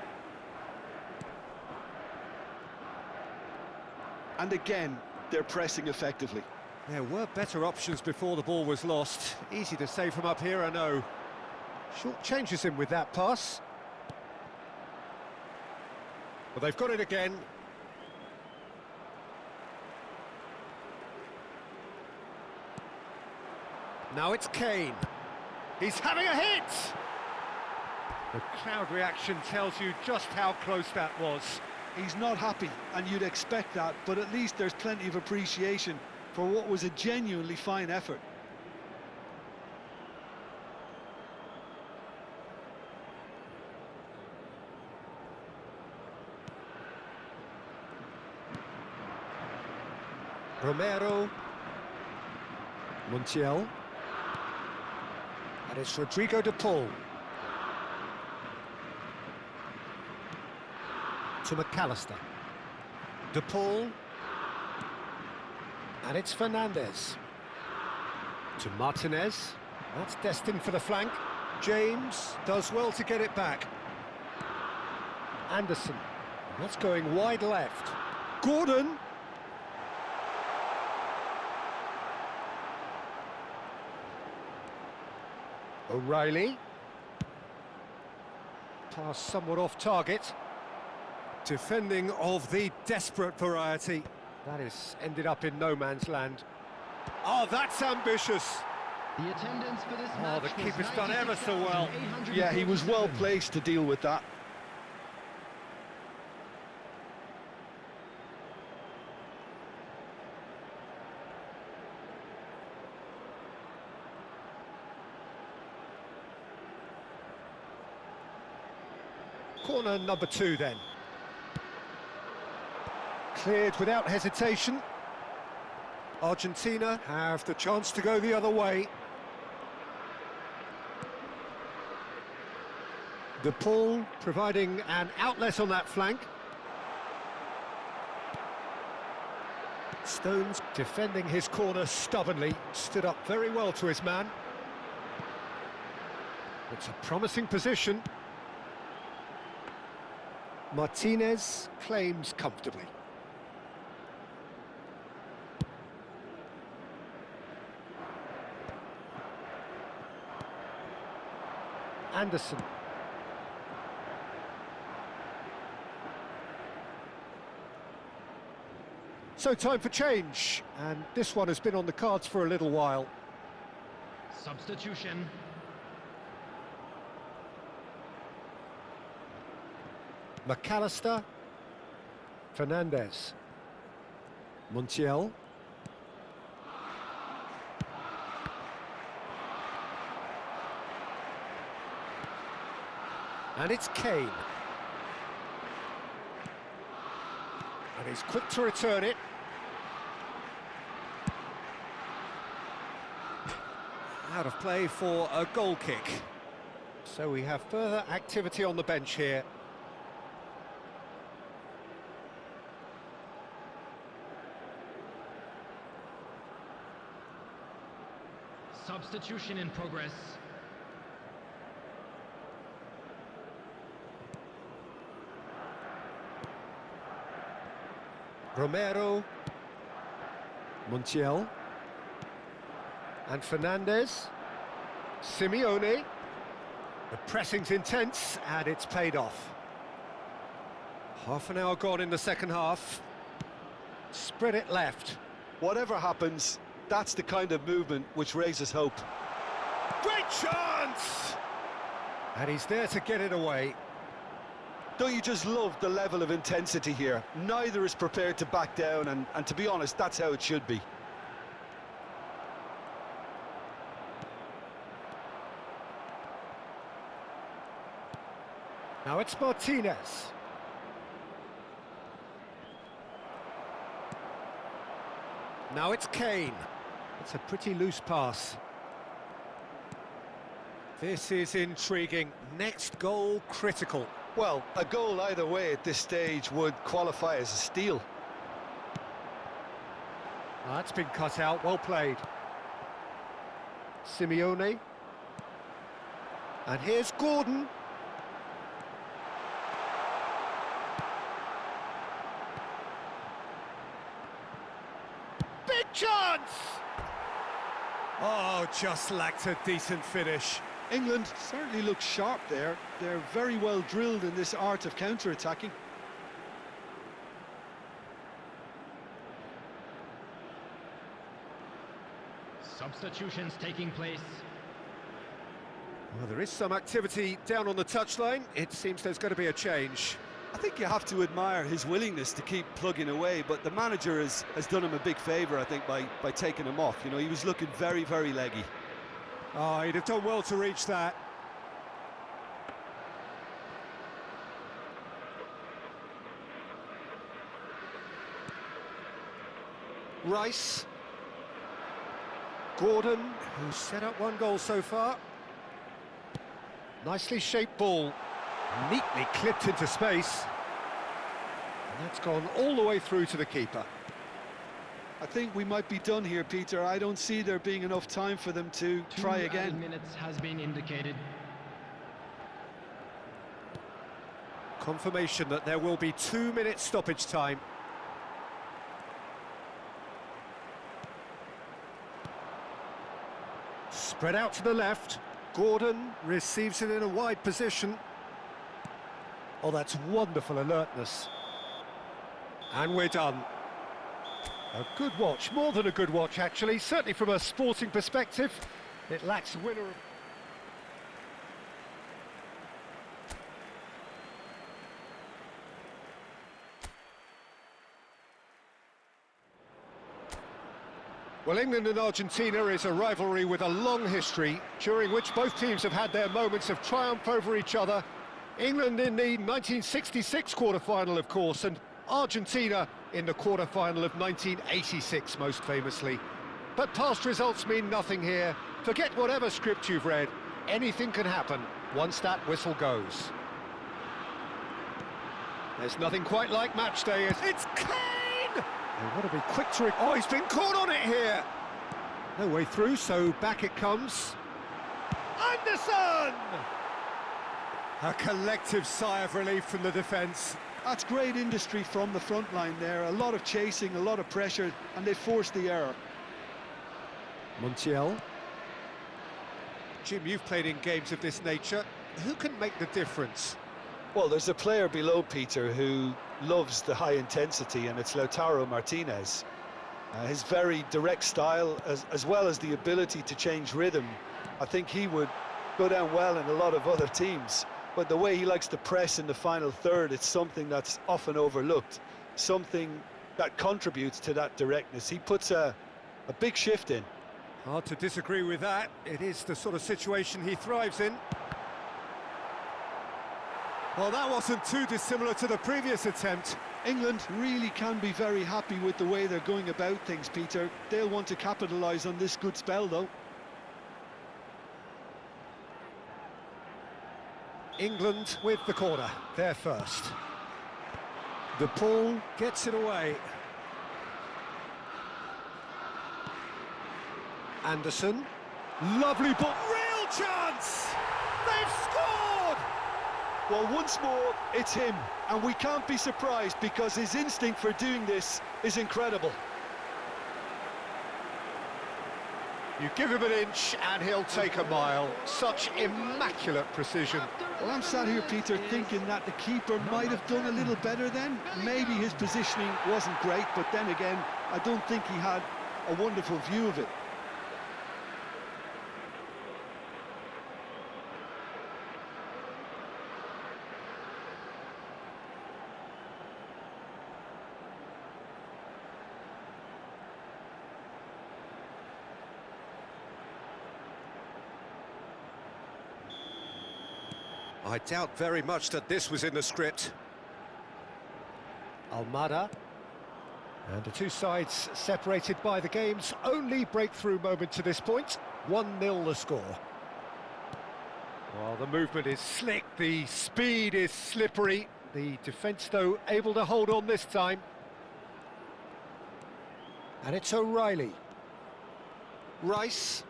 And again, they're pressing effectively. There were better options before the ball was lost. Easy to say from up here, I know. Short changes him with that pass. Well, they've got it again. Now it's Kane. He's having a hit! The crowd reaction tells you just how close that was. He's not happy, and you'd expect that, but at least there's plenty of appreciation for what was a genuinely fine effort. Romero. Montiel. And it's Rodrigo de Paul. To McAllister. De Paul. And it's Fernandez. To Martinez. That's destined for the flank. James does well to get it back. Anderson. That's going wide left. Gordon. O'Reilly. Pass somewhat off target. Defending of the desperate variety. That is ended up in no man's land. Oh, that's ambitious. The attendance for this match the keeper's done ever so well. Yeah, he was well placed to deal with that. Corner number 2 then. Cleared without hesitation. Argentina have the chance to go the other way. De Paul providing an outlet on that flank. Stones defending his corner stubbornly, stood up very well to his man. It's a promising position. Martinez claims comfortably. Anderson. So time for change, and this one has been on the cards for a little while. Substitution. McAllister. Fernandez. Montiel. And it's Kane. And he's quick to return it. Out of play for a goal kick. So we have further activity on the bench here. Substitution in progress. Romero. Montiel. And Fernandez. Simeone. The pressing's intense, and it's paid off. Half an hour gone in the second half. Spread it left. Whatever happens, that's the kind of movement which raises hope. Great chance! And he's there to get it away. Don't you just love the level of intensity here? Neither is prepared to back down, and to be honest, that's how it should be. Now it's Martinez. Now it's Kane. It's a pretty loose pass. This is intriguing. Next goal critical. Well, a goal either way at this stage would qualify as a steal. That's been cut out, well played. Simeone. And here's Gordon. Big chance! Oh, just lacked a decent finish. England certainly looks sharp there. They're very well drilled in this art of counter-attacking. Substitutions taking place. Well, there is some activity down on the touchline. It seems there's going to be a change. I think you have to admire his willingness to keep plugging away, but the manager has done him a big favour, I think, by taking him off. You know, he was looking very, very leggy. Oh, he'd have done well to reach that. Rice. Gordon, who's set up one goal so far. Nicely shaped ball. Neatly clipped into space. And that's gone all the way through to the keeper. I think we might be done here, Peter. I don't see there being enough time for them to try again. 2 minutes has been indicated. Confirmation that there will be 2 minutes stoppage time. Spread out to the left. Gordon receives it in a wide position. Oh, that's wonderful alertness. And we're done. A good watch, more than a good watch actually, certainly from a sporting perspective. It lacks winner. Well, England and Argentina is a rivalry with a long history, during which both teams have had their moments of triumph over each other. England in the 1966 quarter-final, of course, and Argentina in the quarter-final of 1986, most famously. But past results mean nothing here. Forget whatever script you've read. Anything can happen once that whistle goes. There's nothing quite like match day. It's Kane! They want to be quick to... Oh, he's been caught on it here! No way through, so back it comes. Anderson! A collective sigh of relief from the defence. That's great industry from the front line there. A lot of chasing, a lot of pressure, and they forced the error. Montiel. Jim, you've played in games of this nature. Who can make the difference? Well, there's a player below Peter who loves the high intensity, and it's Lautaro Martinez. His very direct style, as well as the ability to change rhythm, I think he would go down well in a lot of other teams. But the way he likes to press in the final third, it's something that's often overlooked, something that contributes to that directness. He puts a big shift in. Hard to disagree with that. It is the sort of situation he thrives in. Well, that wasn't too dissimilar to the previous attempt. England really can be very happy with the way they're going about things, Peter. They'll want to capitalise on this good spell, though. England with the corner, they're first. The ball gets it away. Anderson, lovely ball, real chance! They've scored! Well, once more, it's him, and we can't be surprised because his instinct for doing this is incredible. You give him an inch and he'll take a mile. Such immaculate precision. Well, I'm sat here, Peter, thinking that the keeper might have done a little better then. Maybe his positioning wasn't great, but then again, I don't think he had a wonderful view of it. I doubt very much that this was in the script. Almada. And the two sides separated by the game's only breakthrough moment to this point. 1-0 the score. Well, the movement is slick, the speed is slippery. The defence, though, able to hold on this time. And it's O'Reilly. Rice.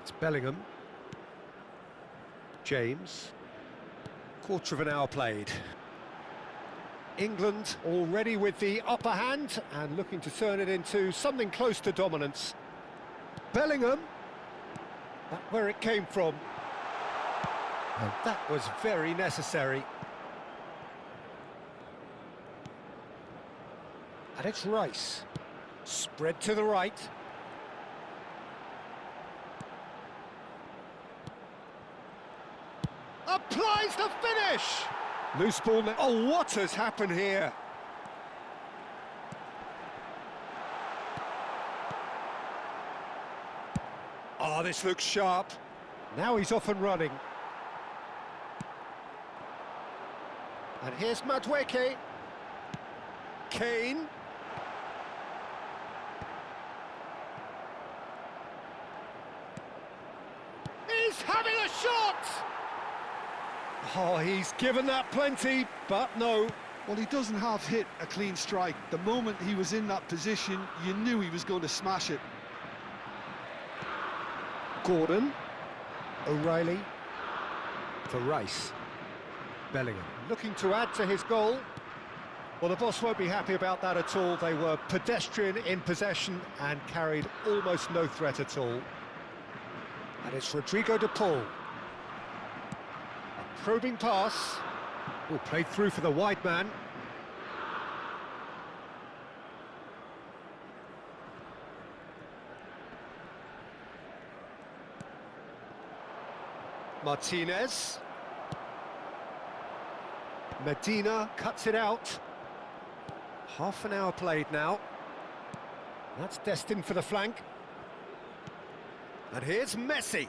It's Bellingham. James. Quarter of an hour played. England already with the upper hand and looking to turn it into something close to dominance. Bellingham. That's where it came from. And that was very necessary. And it's Rice. Spread to the right. Applies the finish! Loose ball now. Oh, what has happened here? Oh, this looks sharp. Now he's off and running. And here's Madueke. Kane. He's having a shot! Oh, he's given that plenty, but no. Well, he doesn't have hit a clean strike. The moment he was in that position, you knew he was going to smash it. Gordon. O'Reilly. For Rice. Bellingham. Looking to add to his goal. Well, the boss won't be happy about that at all. They were pedestrian in possession and carried almost no threat at all. And it's Rodrigo de Paul. A probing pass. Oh, played through for the wide man. Martinez. Medina cuts it out. Half an hour played now. That's destined for the flank. And here's Messi.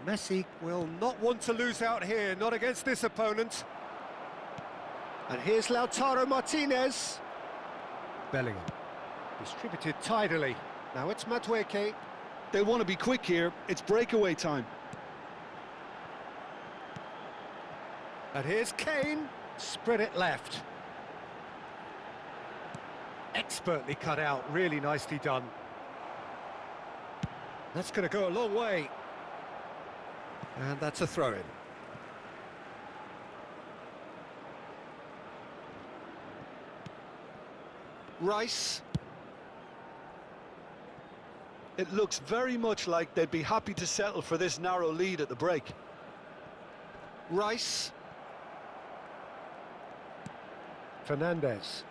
Messi will not want to lose out here, not against this opponent. And here's Lautaro Martinez. Bellingham. Distributed tidily. Now it's Madueke. They want to be quick here. It's breakaway time. And here's Kane. Spread it left. Expertly cut out, really nicely done. That's going to go a long way. And that's a throw-in. Rice. It looks very much like they'd be happy to settle for this narrow lead at the break. Rice. Fernandez.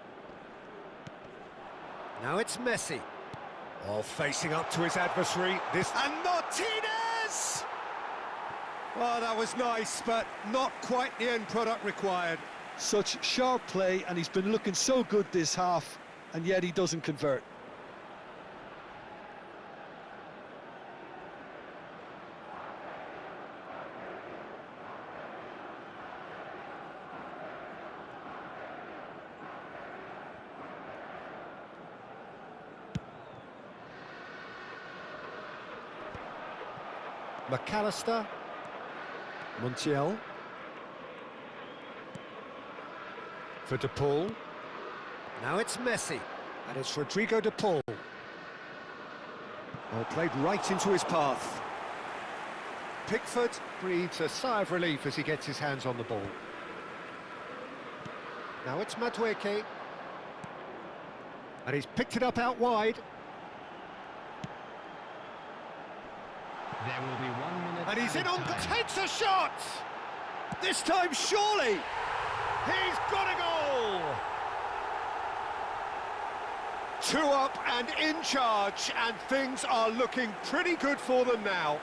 Now it's Messi. Oh, facing up to his adversary. This and Martinez! Well, that was nice, but not quite the end product required. Such sharp play, and he's been looking so good this half, and yet he doesn't convert. McAllister. Montiel. For De Paul. Now it's Messi. And it's Rodrigo De Paul. Well, played right into his path. Pickford breathes a sigh of relief as he gets his hands on the ball. Now it's Madueke. And he's picked it up out wide. There will be 1 minute. And he's in on, time. takes a shot! This time, surely! He's got a goal! 2 up and in charge, and things are looking pretty good for them now.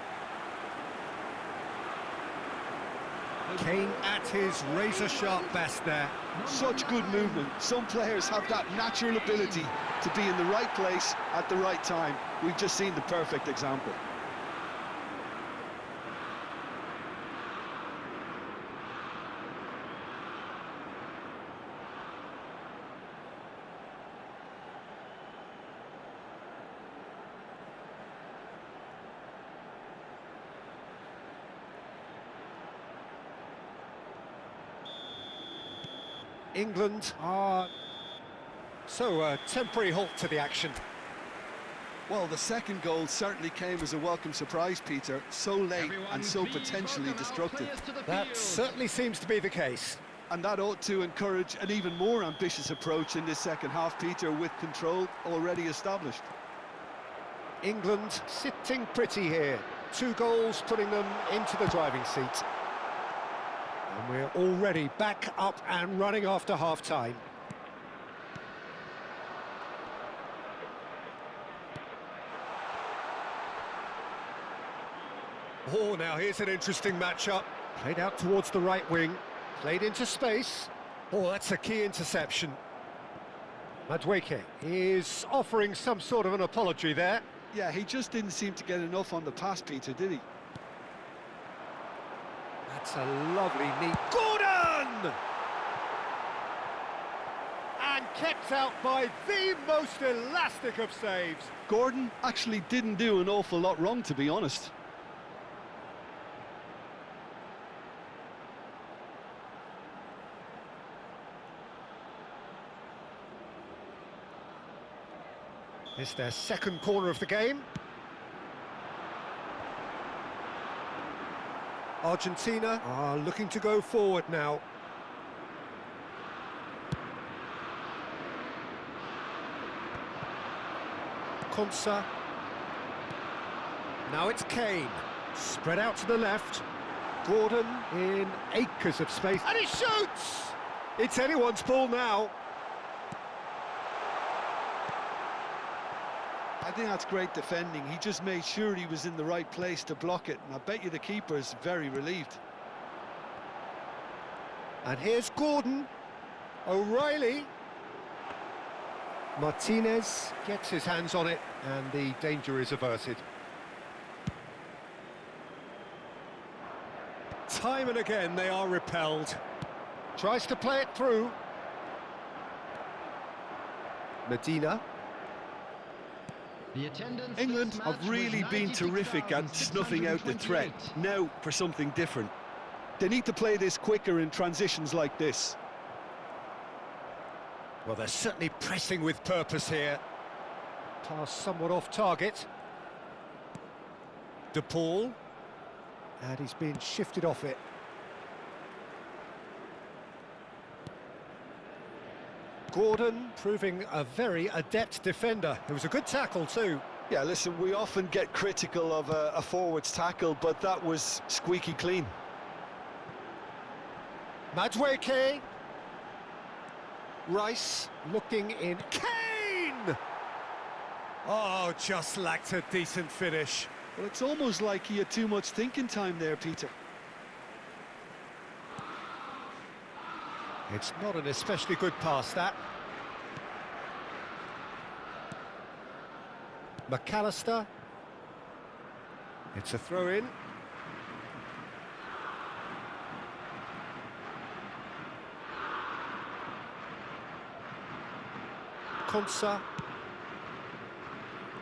Kane at his razor-sharp best there. Such good movement. Some players have that natural ability to be in the right place at the right time. We've just seen the perfect example. England are... So, a temporary halt to the action. Well, the second goal certainly came as a welcome surprise, Peter. So late Everyone and so please potentially welcome our destructive. players to the That field. certainly seems to be the case. And that ought to encourage an even more ambitious approach in this second half, Peter, with control already established. England sitting pretty here. 2 goals putting them into the driving seat. And we're already back up and running after half-time. Oh, now here's an interesting matchup. Played out towards the right wing, played into space. Oh, that's a key interception. Madueke is offering some sort of an apology there. Yeah, he just didn't seem to get enough on the pass, Peter, did he? That's a lovely neat... Gordon! And kept out by the most elastic of saves. Gordon actually didn't do an awful lot wrong, to be honest. It's their second corner of the game. Argentina are looking to go forward now. Konsa. Now it's Kane. Spread out to the left. Gordon in acres of space. And he shoots! It's anyone's ball now. I think that's great defending. He just made sure he was in the right place to block it, and I bet you the keeper's very relieved. And here's Gordon. O'Reilly. Martinez gets his hands on it, and the danger is averted. Time and again they are repelled. Tries to play it through. Medina. The attendance England for this have match really was been terrific at snuffing out the threat. 96,628. Now for something different. They need to play this quicker in transitions like this. Well, they're certainly pressing with purpose here. Pass somewhat off target. De Paul. And he's been shifted off it. Gordon proving a very adept defender. It was a good tackle too. Yeah, listen, we often get critical of a forward's tackle, but that was squeaky clean. Madueke. Rice looking in. Kane! Oh, just lacked a decent finish. Well, it's almost like he had too much thinking time there, Peter. It's not an especially good pass, that. McAllister. It's a throw-in. Konsa.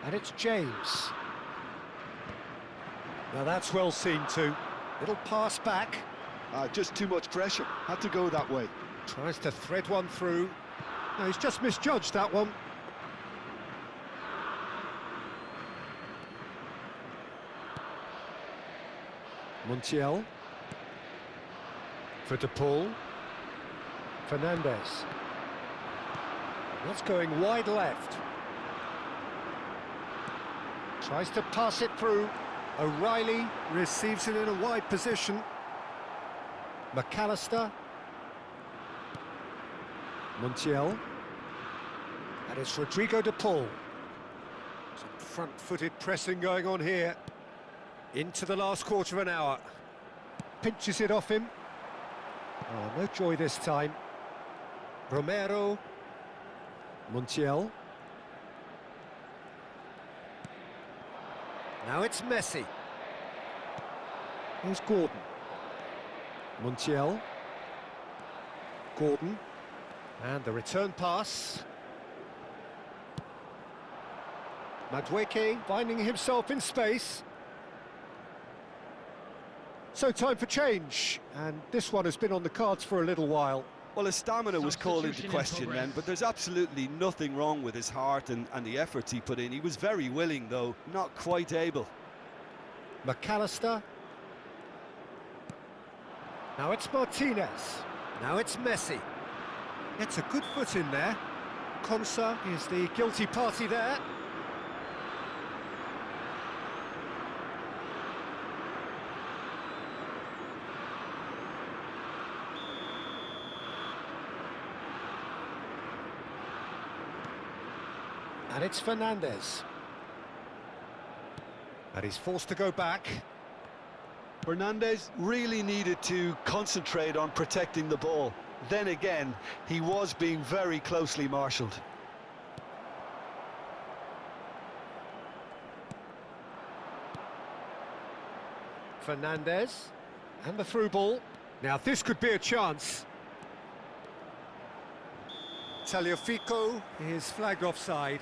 And it's James. Now that's well seen too. Little pass back. Just too much pressure. Had to go that way. Tries to thread one through. No, he's just misjudged that one. Montiel. For De Paul. Fernandez. That's going wide left. Tries to pass it through. O'Reilly receives it in a wide position. McAllister. Montiel. And it's Rodrigo de Paul. Some front-footed pressing going on here. Into the last quarter of an hour. Pinches it off him. Oh, no joy this time. Romero. Montiel. Now it's Messi. Here's Gordon. Montiel. Gordon. And the return pass. Madueke finding himself in space. So time for change, and this one has been on the cards for a little while. Well, his stamina was called into question then, but there's absolutely nothing wrong with his heart and the efforts he put in. He was very willing, though, not quite able. McAllister. Now it's Martinez. Now it's Messi. Gets a good foot in there. Konsa is the guilty party there. And it's Fernandez. And he's forced to go back. Fernandez really needed to concentrate on protecting the ball. Then again, he was being very closely marshalled. Fernandez. And the through ball. Now this could be a chance. Tagliafico is flagged offside.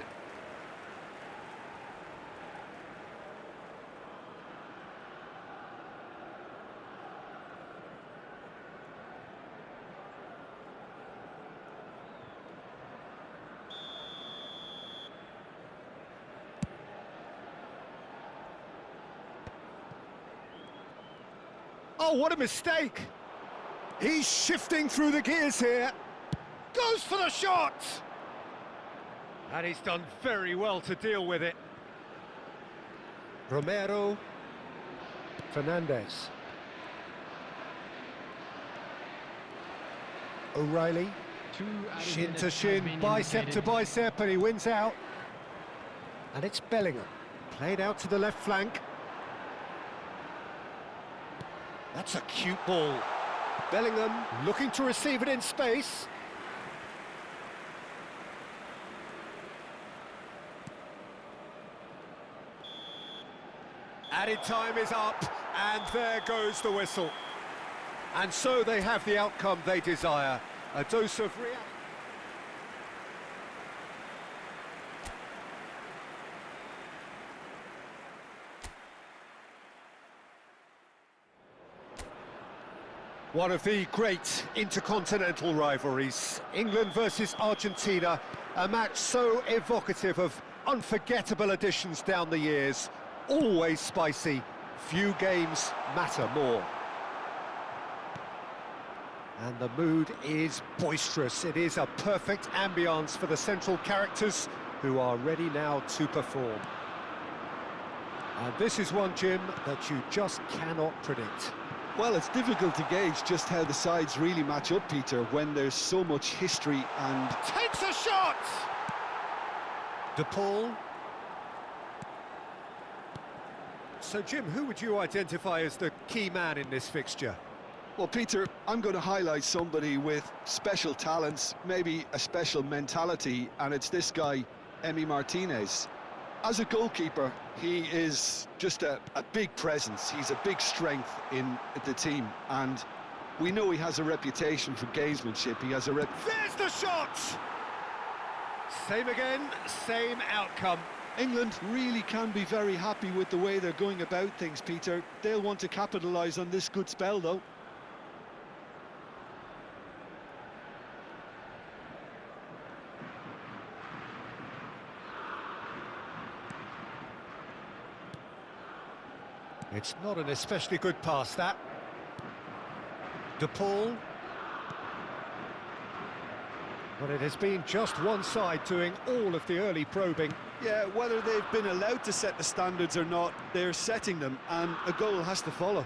Oh, what a mistake! He's shifting through the gears here. Goes for the shot! And he's done very well to deal with it. Romero. Fernandez. O'Reilly. Shin to shin, bicep to bicep, and he wins out. And it's Bellingham. Played out to the left flank. That's a cute ball. Bellingham looking to receive it in space. Added time is up, and there goes the whistle. And so they have the outcome they desire. A dose of reality. One of the great intercontinental rivalries, England versus Argentina, a match so evocative of unforgettable editions down the years, always spicy, few games matter more. And the mood is boisterous. It is a perfect ambience for the central characters who are ready now to perform. And this is one, Jim, that you just cannot predict. Well, it's difficult to gauge just how the sides really match up, Peter, when there's so much history and... Takes a shot! De Paul. So, Jim, who would you identify as the key man in this fixture? Well, Peter, I'm going to highlight somebody with special talents, maybe a special mentality, and it's this guy, Emi Martinez. As a goalkeeper, he is just a big presence. He's a big strength in the team, and we know he has a reputation for gamesmanship. He has a There's the shot! Same again, same outcome. England really can be very happy with the way they're going about things, Peter. They'll want to capitalise on this good spell, though. It's not an especially good pass, that. De Paul. But it has been just one side doing all of the early probing. Yeah, whether they've been allowed to set the standards or not, they're setting them, and a goal has to follow.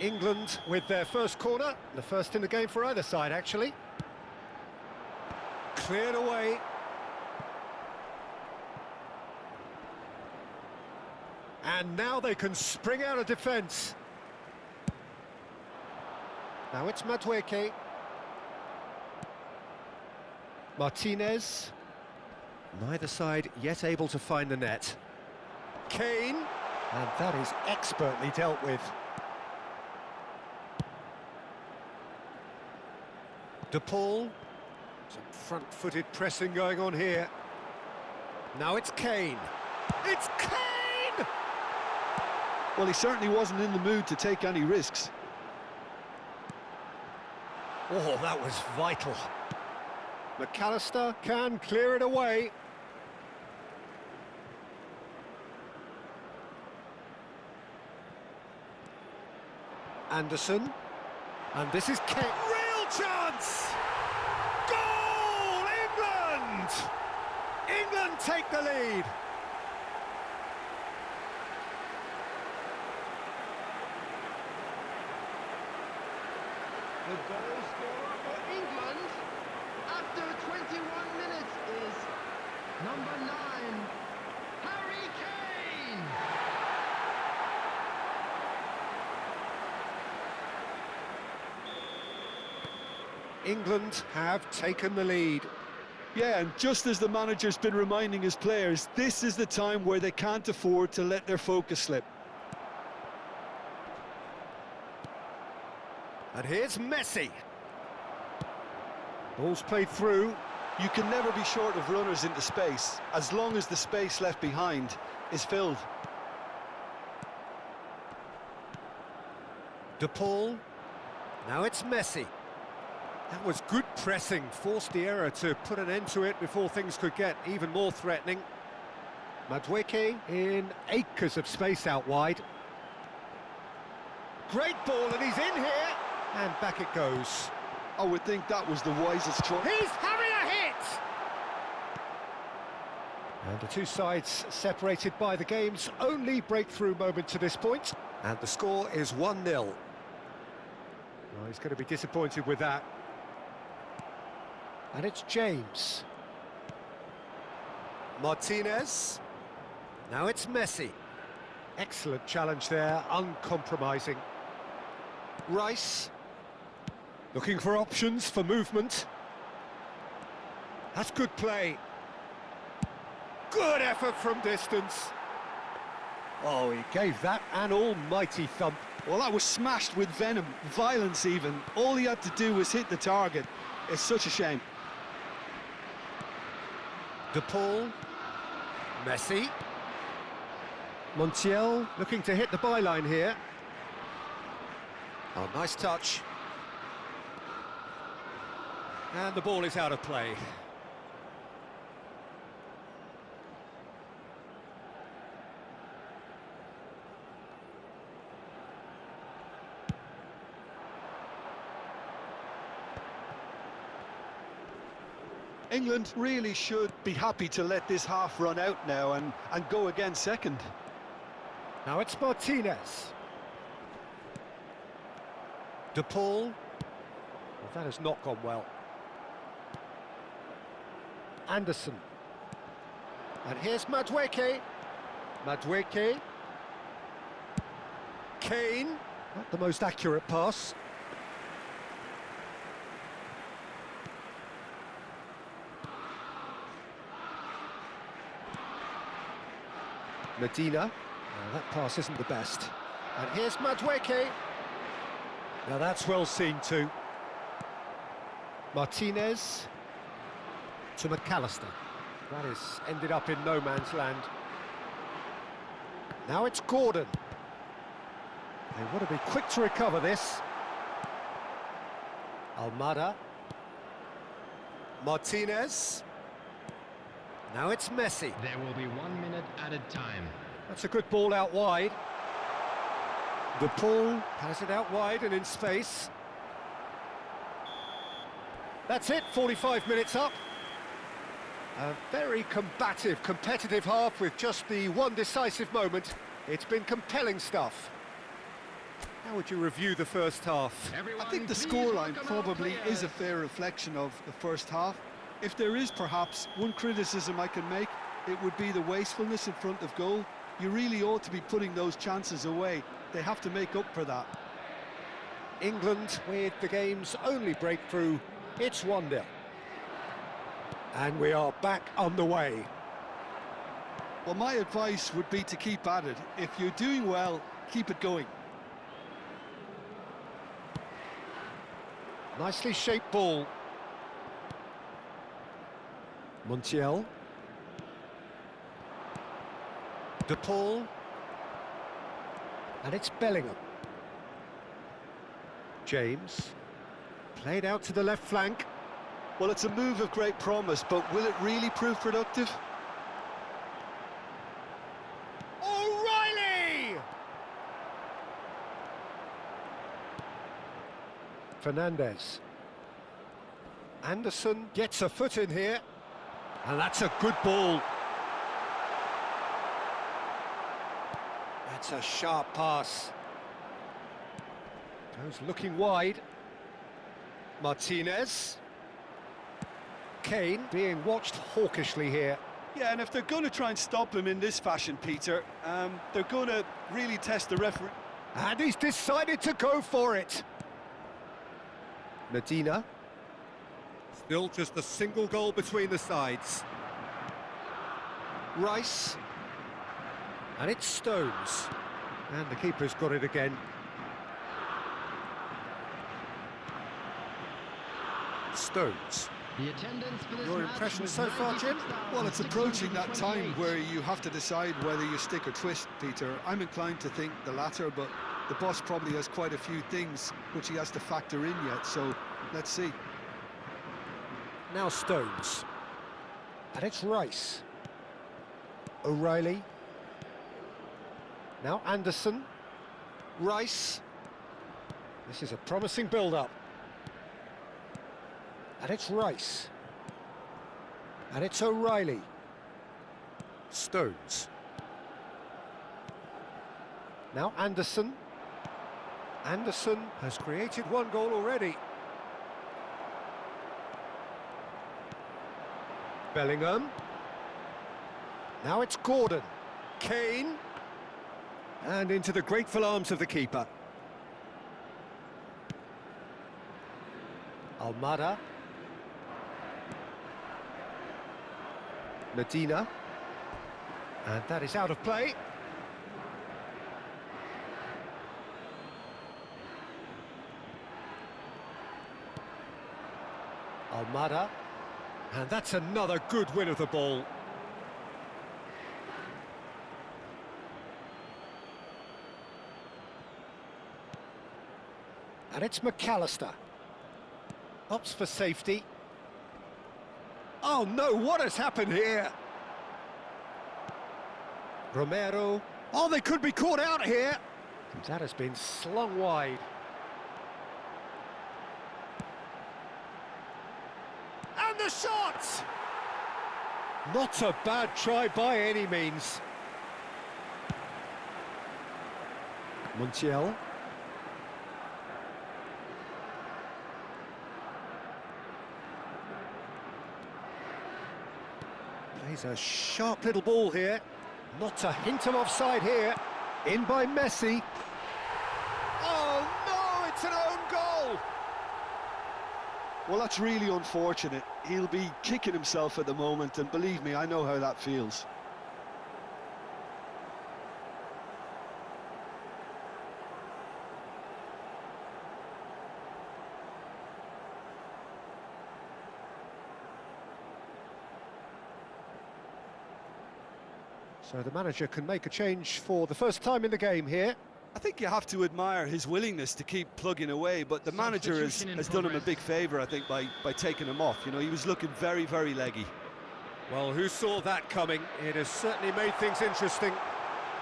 England with their first corner, the first in the game for either side, actually. Cleared away. And now they can spring out of defence. Now it's Madueke. Martinez. Neither side yet able to find the net. Kane. And that is expertly dealt with. De Paul. Some front-footed pressing going on here. Now it's Kane. It's Kane! Well, he certainly wasn't in the mood to take any risks. Oh, that was vital. McAllister can clear it away. Anderson. And this is Kane. Real chance! Goal! England! England take the lead. The goal scorer for England after 21 minutes is number 9, Harry Kane! England have taken the lead. Yeah, and just as the manager's been reminding his players, this is the time where they can't afford to let their focus slip. And here's Messi. Ball's played through. You can never be short of runners into space, as long as the space left behind is filled. De Paul. Now it's Messi. That was good pressing, forced the error to put an end to it before things could get even more threatening. Madueke in acres of space out wide. Great ball, and he's in here. And back it goes. I would think that was the wisest choice. He's having a hit! And the two sides separated by the game's only breakthrough moment to this point. And the score is 1-0. Well, he's going to be disappointed with that. And it's James. Martinez. Now it's Messi. Excellent challenge there, uncompromising. Rice. Looking for options for movement. That's good play. Good effort from distance. Oh, he gave that an almighty thump. Well, that was smashed with venom, violence even. All he had to do was hit the target. It's such a shame. De Paul. Messi. Montiel looking to hit the byline here. Oh, nice touch. And the ball is out of play. England really should be happy to let this half run out now and go again second. Now it's Martinez. De Paul. Well, that has not gone well. Anderson. And here's Madueke. Madueke. Kane. Not the most accurate pass. Medina. Now, that pass isn't the best. And here's Madueke. Now that's well seen too. Martinez to McAllister. That is ended up in no man's land. Now it's Gordon. They want to be quick to recover this. Almada. Martinez. Now it's Messi. There will be 1 minute added time. That's a good ball out wide. De Paul has it out wide and in space. That's it, 45 minutes up. A very combative, competitive half with just the one decisive moment. It's been compelling stuff. How would you review the first half? I think the scoreline probably is a fair reflection of the first half. If there is perhaps one criticism I can make, it would be the wastefulness in front of goal. You really ought to be putting those chances away. They have to make up for that. England with the game's only breakthrough. It's 1-0. And we are back on the way. Well, my advice would be to keep at it. If you're doing well, keep it going. Nicely shaped ball. Montiel. De Paul. And it's Bellingham. James. Played out to the left flank. Well, it's a move of great promise, but will it really prove productive? O'Reilly! Fernandez. Anderson gets a foot in here. And that's a good ball. That's a sharp pass. Goes looking wide. Martinez. Kane being watched hawkishly here. Yeah, and if they're going to try and stop him in this fashion, Peter, they're going to really test the referee. And he's decided to go for it. Medina. Still just a single goal between the sides. Rice. And it's Stones. And the keeper's got it again. Stones. The attendance for this Your match impression was so far, Jim? Well, it's approaching that time where you have to decide whether you stick or twist, Peter. I'm inclined to think the latter, but the boss probably has quite a few things which he has to factor in yet, so let's see. Now Stones. And it's Rice. O'Reilly. Now Anderson. Rice. This is a promising build-up. And it's Rice. And it's O'Reilly. Stones. Now Anderson. Anderson has created one goal already. Bellingham. Now it's Gordon. Kane. And into the grateful arms of the keeper. Almada. Medina. And that is out of play. Almada. And that's another good win of the ball. And it's McAllister. Opts for safety. Oh no, what has happened here? Romero. Oh, they could be caught out here. That has been slung wide. And the shot! Not a bad try by any means. Montiel. Plays a sharp little ball here. Not a hint of offside here. In by Messi. Oh no, it's an own goal! Well, that's really unfortunate. He'll be kicking himself at the moment, and believe me, I know how that feels. So the manager can make a change for the first time in the game here. I think you have to admire his willingness to keep plugging away, but the manager has done him a big favour, I think, by taking him off. You know, he was looking very, very leggy. Well, who saw that coming? It has certainly made things interesting.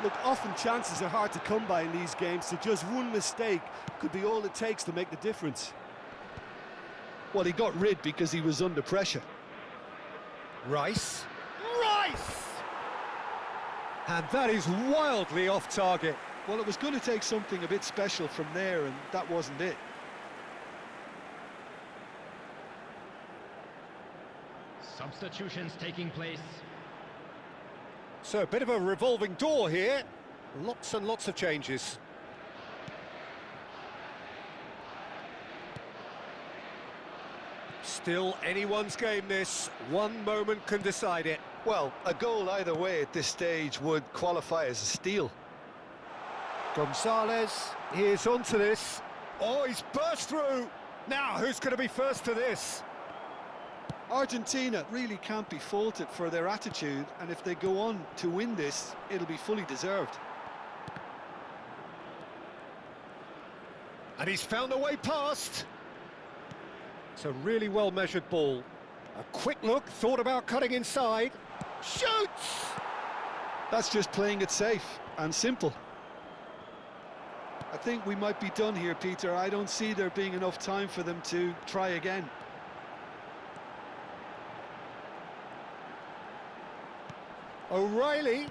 Look, often chances are hard to come by in these games, so just one mistake could be all it takes to make the difference. Well, he got rid because he was under pressure. Rice. And that is wildly off target. Well, it was going to take something a bit special from there, and that wasn't it. Substitutions taking place. So a bit of a revolving door here. Lots and lots of changes. Still anyone's game this. One moment can decide it. Well, a goal either way at this stage would qualify as a steal. Gonzalez, here's onto this. Oh, he's burst through. Now, who's going to be first to this? Argentina really can't be faulted for their attitude, and if they go on to win this, it'll be fully deserved. And he's found a way past. It's a really well-measured ball. A quick look, thought about cutting inside. Shoots! That's just playing it safe and simple. I think we might be done here, Peter. I don't see there being enough time for them to try again. O'Reilly.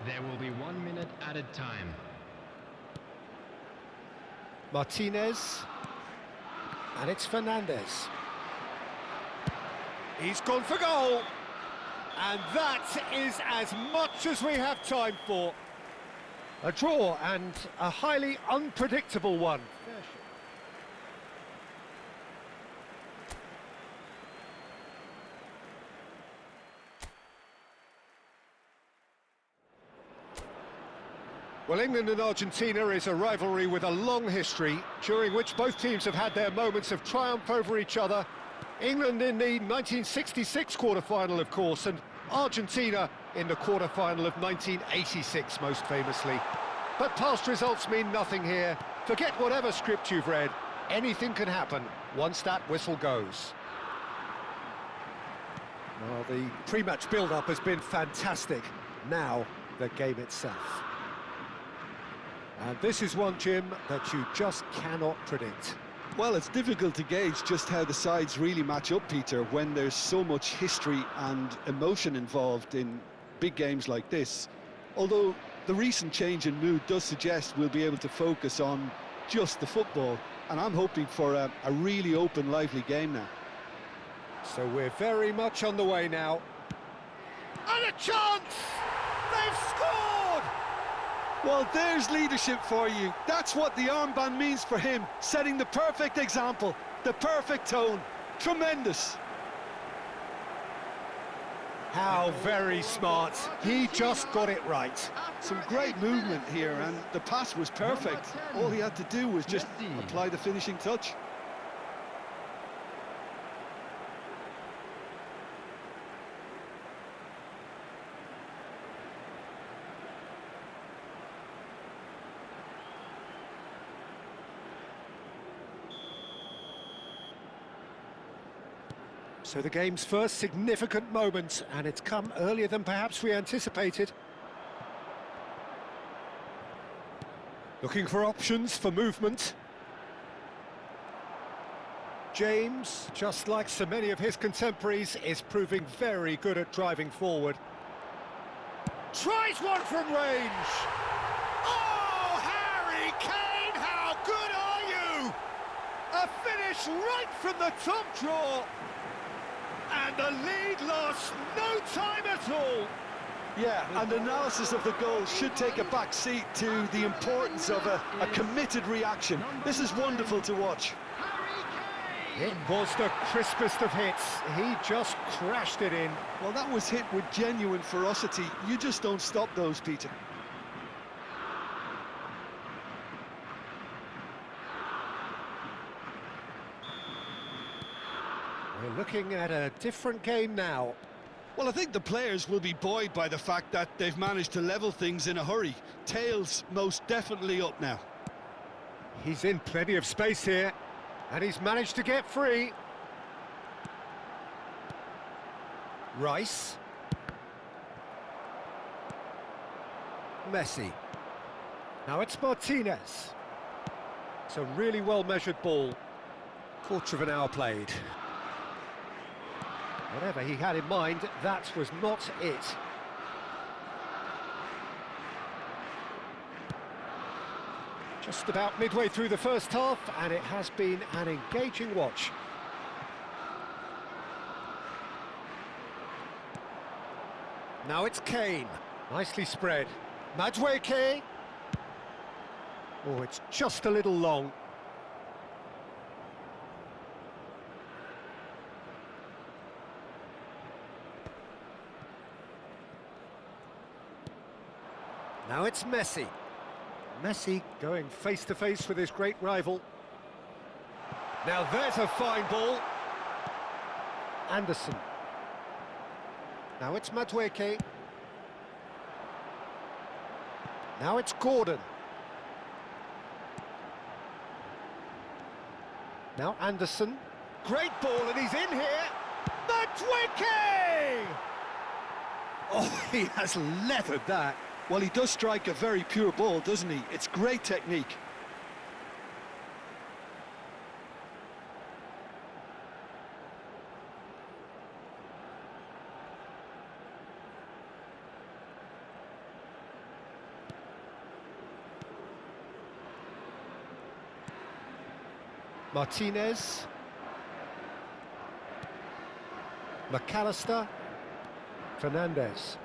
There will be 1 minute added time. Martinez. And it's Fernandez. He's gone for goal. And that is as much as we have time for. A draw, and a highly unpredictable one. Well, England and Argentina is a rivalry with a long history, during which both teams have had their moments of triumph over each other. England in the 1966 quarter-final, of course, and Argentina in the quarter-final of 1986, most famously. But past results mean nothing here. Forget whatever script you've read. Anything can happen once that whistle goes. Well, the pre-match build-up has been fantastic. Now, the game itself. And this is one, Jim, that you just cannot predict. Well, it's difficult to gauge just how the sides really match up, Peter, when there's so much history and emotion involved in big games like this. Although the recent change in mood does suggest we'll be able to focus on just the football, and I'm hoping for a really open, lively game now. So we're very much on the way now. And a chance! They've scored! Well, there's leadership for you. That's what the armband means for him, setting the perfect example, the perfect tone. Tremendous. How very smart. He just got it right. Some great movement here, and the pass was perfect. All he had to do was just apply the finishing touch. So the game's first significant moment, and it's come earlier than perhaps we anticipated. Looking for options for movement. James, just like so many of his contemporaries, is proving very good at driving forward. Tries one from range! Oh, Harry Kane, how good are you? A finish right from the top draw! And the lead lost no time at all. Yeah, and analysis of the goal should take a back seat to the importance of a committed reaction. This is wonderful to watch. It was the crispest of hits. He just crashed it in. Well, that was hit with genuine ferocity. You just don't stop those, Peter. We're looking at a different game now. Well, I think the players will be buoyed by the fact that they've managed to level things in a hurry. Tails most definitely up now. He's in plenty of space here, and he's managed to get free. Rice. Messi. Now it's Martinez. It's a really well-measured ball. Quarter of an hour played. Whatever he had in mind, that was not it. Just about midway through the first half, and it has been an engaging watch. Now it's Kane. Nicely spread. Madueke. Oh, it's just a little long. Now it's Messi. Messi going face-to-face with his great rival. Now there's a fine ball. Anderson. Now it's Madueke. Now it's Gordon. Now Anderson. Great ball, and he's in here. Madueke! Oh, he has leathered that. Well, he does strike a very pure ball, doesn't he? It's great technique. Martinez. McAllister. Fernandez.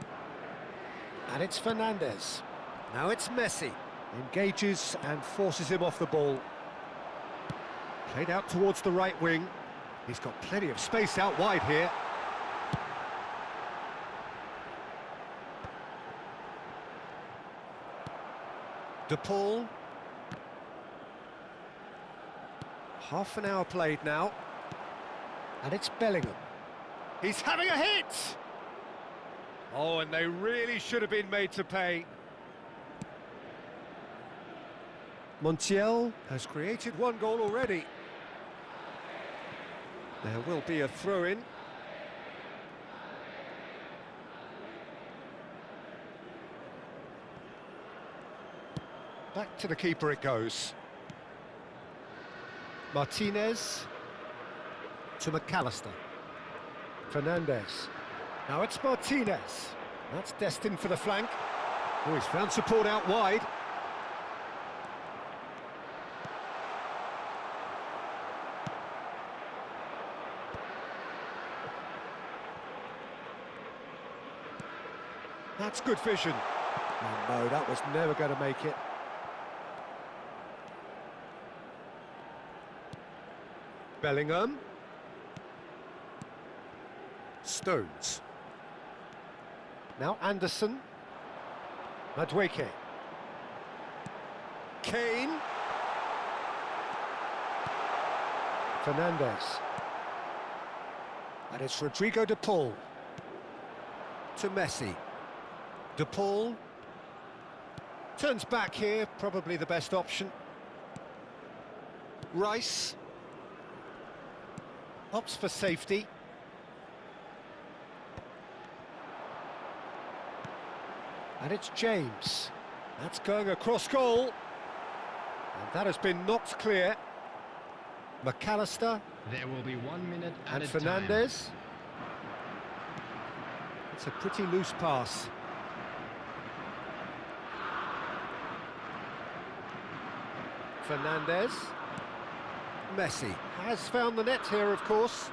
And it's Fernandez. Now it's Messi. Engages and forces him off the ball. Played out towards the right wing. He's got plenty of space out wide here. De Paul. Half an hour played now. And it's Bellingham. He's having a hit! Oh, and they really should have been made to pay. Montiel has created one goal already. There will be a throw-in. Back to the keeper it goes. Martinez to McAllister. Fernandez. Now it's Martinez. That's destined for the flank. Oh, he's found support out wide. That's good vision. Oh no, that was never going to make it. Bellingham. Stones. Now Anderson. Madueke. Kane. Fernandez. And it's Rodrigo De Paul. To Messi. De Paul. Turns back here, probably the best option. Rice. Opts for safety. And it's James. That's going across goal. And that has been knocked clear. McAllister. There will be 1 minute And added Fernandez. It's a pretty loose pass. Fernandez. Messi has found the net here, of course.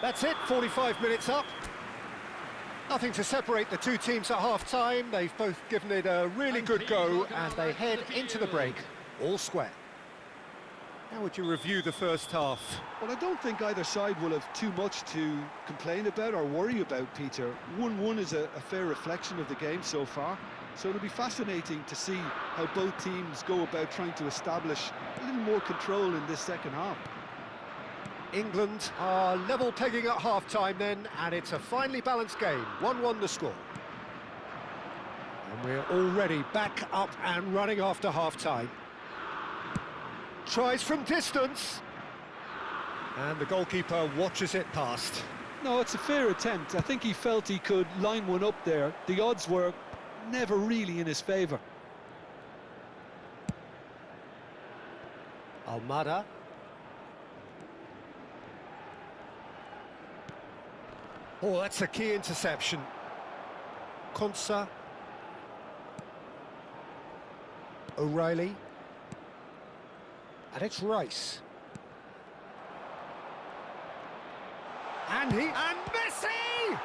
That's it, 45 minutes up. Nothing to separate the two teams at half-time. They've both given it a really good go, and they head into the break, all square. How would you review the first half? Well, I don't think either side will have too much to complain about or worry about, Peter. 1-1 is a fair reflection of the game so far. So it'll be fascinating to see how both teams go about trying to establish a little more control in this second half. England are level pegging at half-time then, and it's a finely balanced game. 1-1 the score. And we're already back up and running after half-time. Tries from distance. And the goalkeeper watches it past. No, it's a fair attempt. I think he felt he could line one up there. The odds were never really in his favour. Almada. Oh, that's a key interception. Konsa. O'Reilly. And it's Rice. And Messi!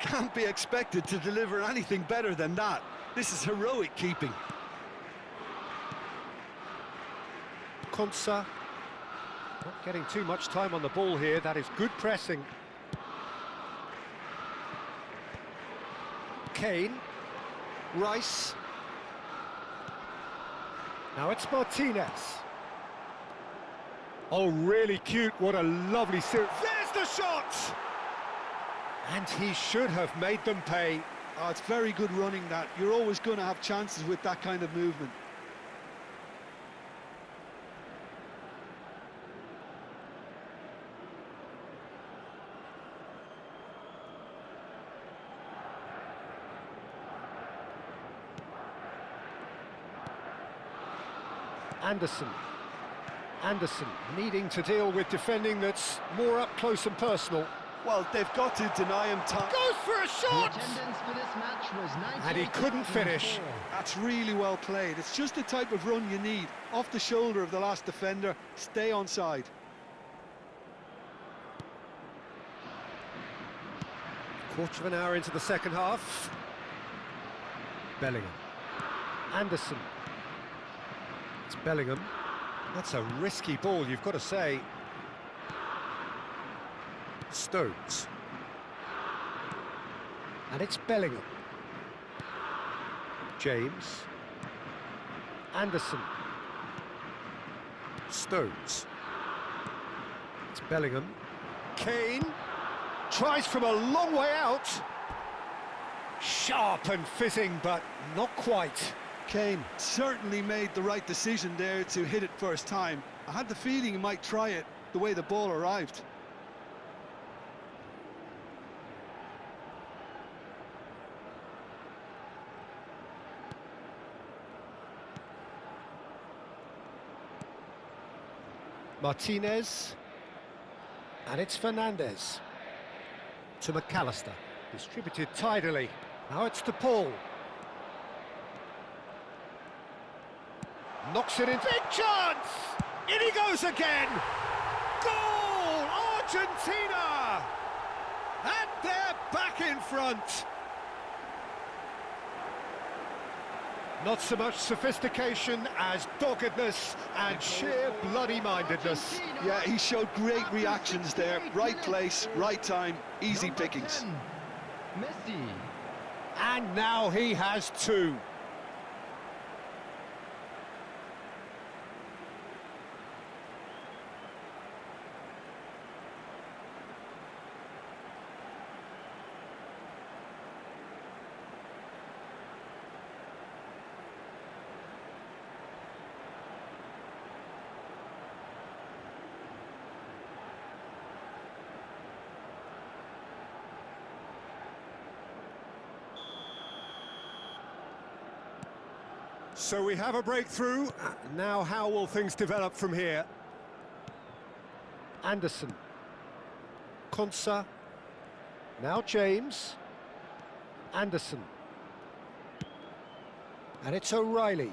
Can't be expected to deliver anything better than that. This is heroic keeping. Konsa. Not getting too much time on the ball here. That is good pressing. Kane. Rice. Now it's Martinez. Oh, really cute. What a lovely series. There's the shot! And he should have made them pay. Oh, it's very good running, that. You're always going to have chances with that kind of movement. Anderson needing to deal with defending that's more up close and personal. Well, they've got to deny him time. Goes for a The shot! attendance for this match was And he couldn't finish. That's really well played. It's just the type of run you need. Off the shoulder of the last defender, stay onside. Quarter of an hour into the second half. Bellingham. Anderson. It's Bellingham. That's a risky ball, you've got to say. Stones. And it's Bellingham. James. Anderson. Stones. It's Bellingham. Kane. Tries from a long way out. Sharp and fizzing, but not quite. Kane certainly made the right decision there to hit it first time. I had the feeling he might try it the way the ball arrived. Martinez. And it's Fernandez. To McAllister. Distributed tidily. Now it's to Paul. Knocks it in. Big chance! In he goes again! Goal! Argentina! And they're back in front. Not so much sophistication as doggedness and sheer bloody-mindedness. Yeah, he showed great reactions there. Right place, right time, easy pickings. Messi. And now he has two. So we have a breakthrough. Now how will things develop from here? Anderson. Konsa. Now James. Anderson. And it's O'Reilly.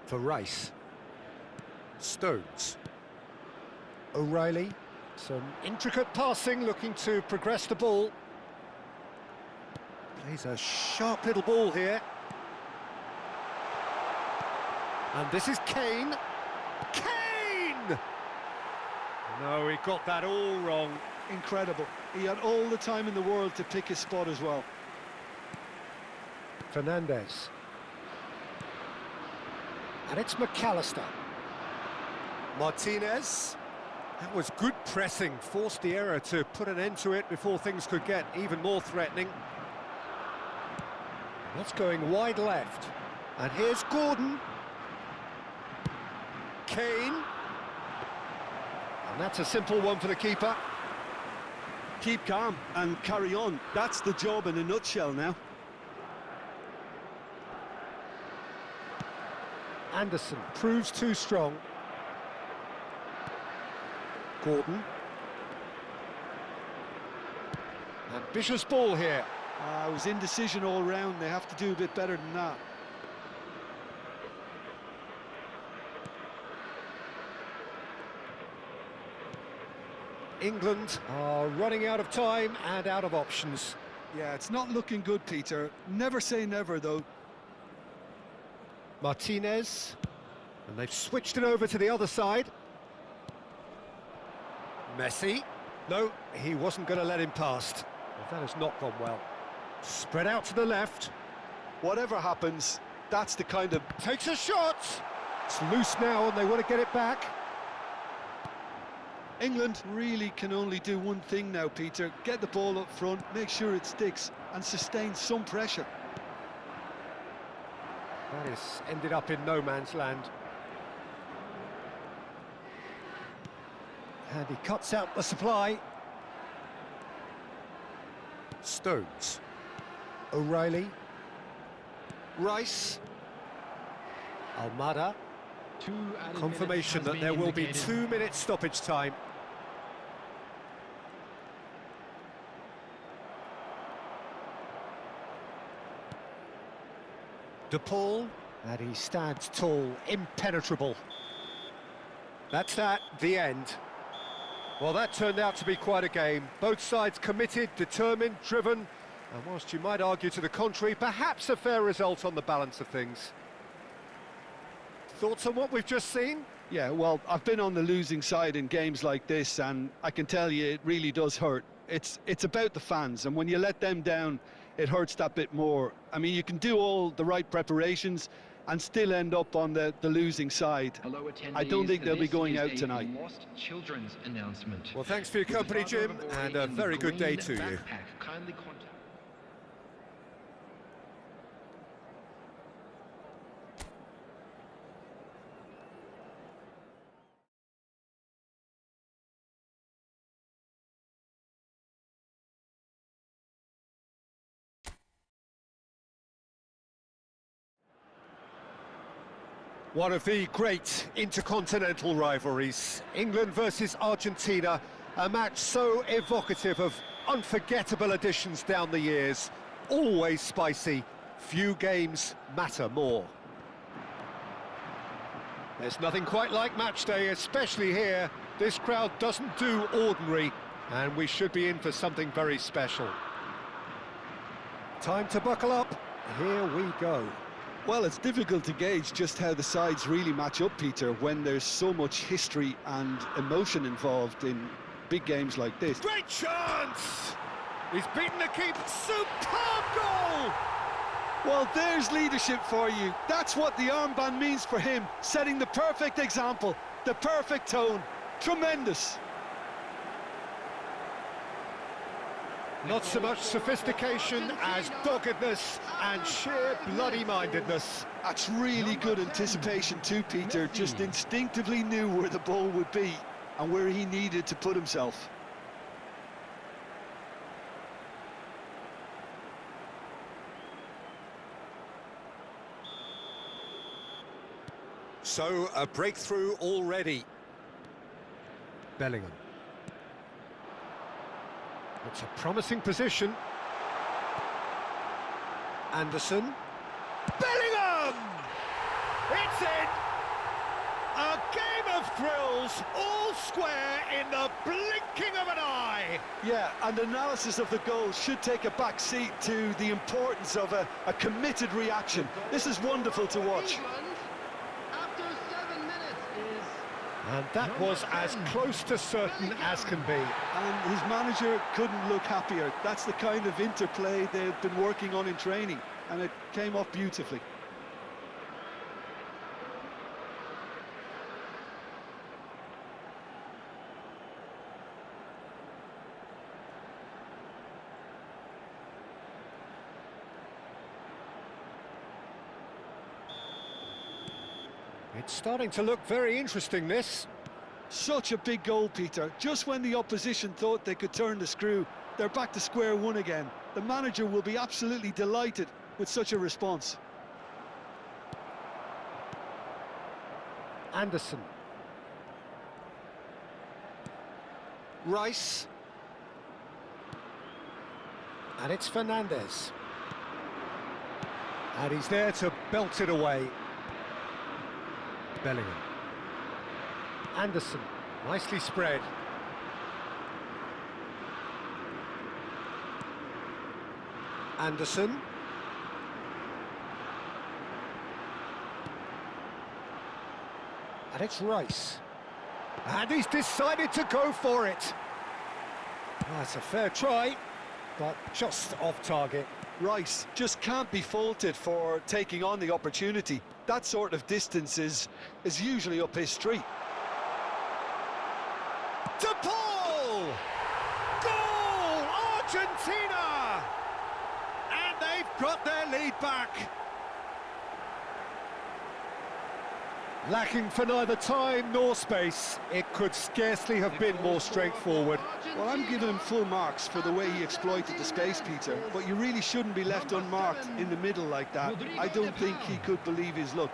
For Rice. Stones. O'Reilly. Some intricate passing, looking to progress the ball. Plays a sharp little ball here. And this is Kane. Kane! No, he got that all wrong. Incredible. He had all the time in the world to pick his spot as well. Fernandez. And it's McAllister. Martinez. That was good pressing, forced the error to put an end to it before things could get even more threatening. That's going wide left. And here's Gordon. Kane. And that's a simple one for the keeper. Keep calm and carry on. That's the job in a nutshell now. Anderson proves too strong. Gordon. Ambitious ball here. It was indecision all round. They have to do a bit better than that. England are running out of time and out of options. Yeah, it's not looking good, Peter. Never say never, though. Martinez. And they've switched it over to the other side. Messi. No, he wasn't going to let him past. Well, that has not gone well. Spread out to the left. Whatever happens, that's the kind of... Takes a shot! It's loose now and they want to get it back. England really can only do one thing now, Peter. Get the ball up front, make sure it sticks, and sustain some pressure. That has ended up in no man's land. And he cuts out the supply. Stones. O'Reilly. Rice. Almada. Confirmation that there will be 2 minutes stoppage time. De Paul, and he stands tall, impenetrable. That's that, the end. Well, that turned out to be quite a game. Both sides committed, determined, driven, and whilst you might argue to the contrary, perhaps a fair result on the balance of things. Thoughts on what we've just seen? Yeah, well, I've been on the losing side in games like this, and I can tell you it really does hurt. It's about the fans, and when you let them down, it hurts that bit more. I mean, you can do all the right preparations and still end up on the losing side. I don't think they'll be going out tonight. Lost children's announcement. Well, thanks for your company, Jim, and a very good day to you. Kindly contact. One of the great intercontinental rivalries, England versus Argentina, a match so evocative of unforgettable editions down the years, always spicy, few games matter more. There's nothing quite like match day, especially here. This crowd doesn't do ordinary, and we should be in for something very special. Time to buckle up, here we go. Well, it's difficult to gauge just how the sides really match up, Peter, when there's so much history and emotion involved in big games like this. Great chance! He's beaten the keeper. Superb goal! Well, there's leadership for you. That's what the armband means for him, setting the perfect example, the perfect tone. Tremendous. Not so much sophistication as doggedness and sheer bloody-mindedness. That's really good anticipation too, Peter. Just instinctively knew where the ball would be and where he needed to put himself. So, a breakthrough already. Bellingham. It's a promising position. Anderson. Bellingham! It's in! A game of thrills, all square in the blinking of an eye. Yeah, and analysis of the goal should take a back seat to the importance of a committed reaction. This is wonderful to watch. And that was as close to certain as can be. And his manager couldn't look happier. That's the kind of interplay they've been working on in training, and it came off beautifully. It's starting to look very interesting, this. Such a big goal, Peter. Just when the opposition thought they could turn the screw, they're back to square one again. The manager will be absolutely delighted with such a response. Anderson. Rice. And it's Fernandez. And he's there to belt it away. Bellingham. Anderson, nicely spread. Anderson. And it's Rice. And he's decided to go for it. Oh, that's a fair try, but just off target. Rice just can't be faulted for taking on the opportunity. That sort of distance is usually up his street. De Paul! Goal! Argentina! And they've got their lead back. Lacking for neither time nor space, it could scarcely have been more straightforward. Well, I'm giving him full marks for the way he exploited the space, Peter, but you really shouldn't be left unmarked in the middle like that. I don't think he could believe his luck.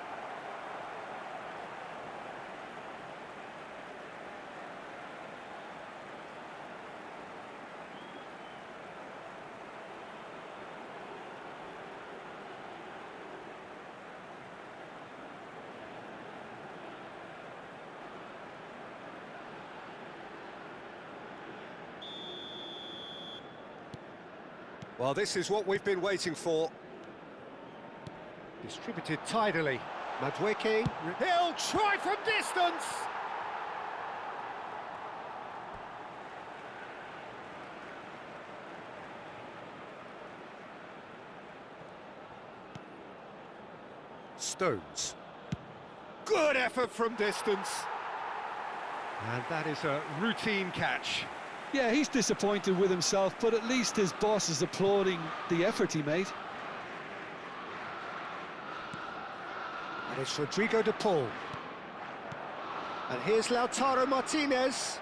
Well, this is what we've been waiting for. Distributed tidily. Madueke, he'll try from distance! Stones. Good effort from distance. And that is a routine catch. Yeah, he's disappointed with himself, but at least his boss is applauding the effort he made. And it's Rodrigo de Paul. And here's Lautaro Martinez.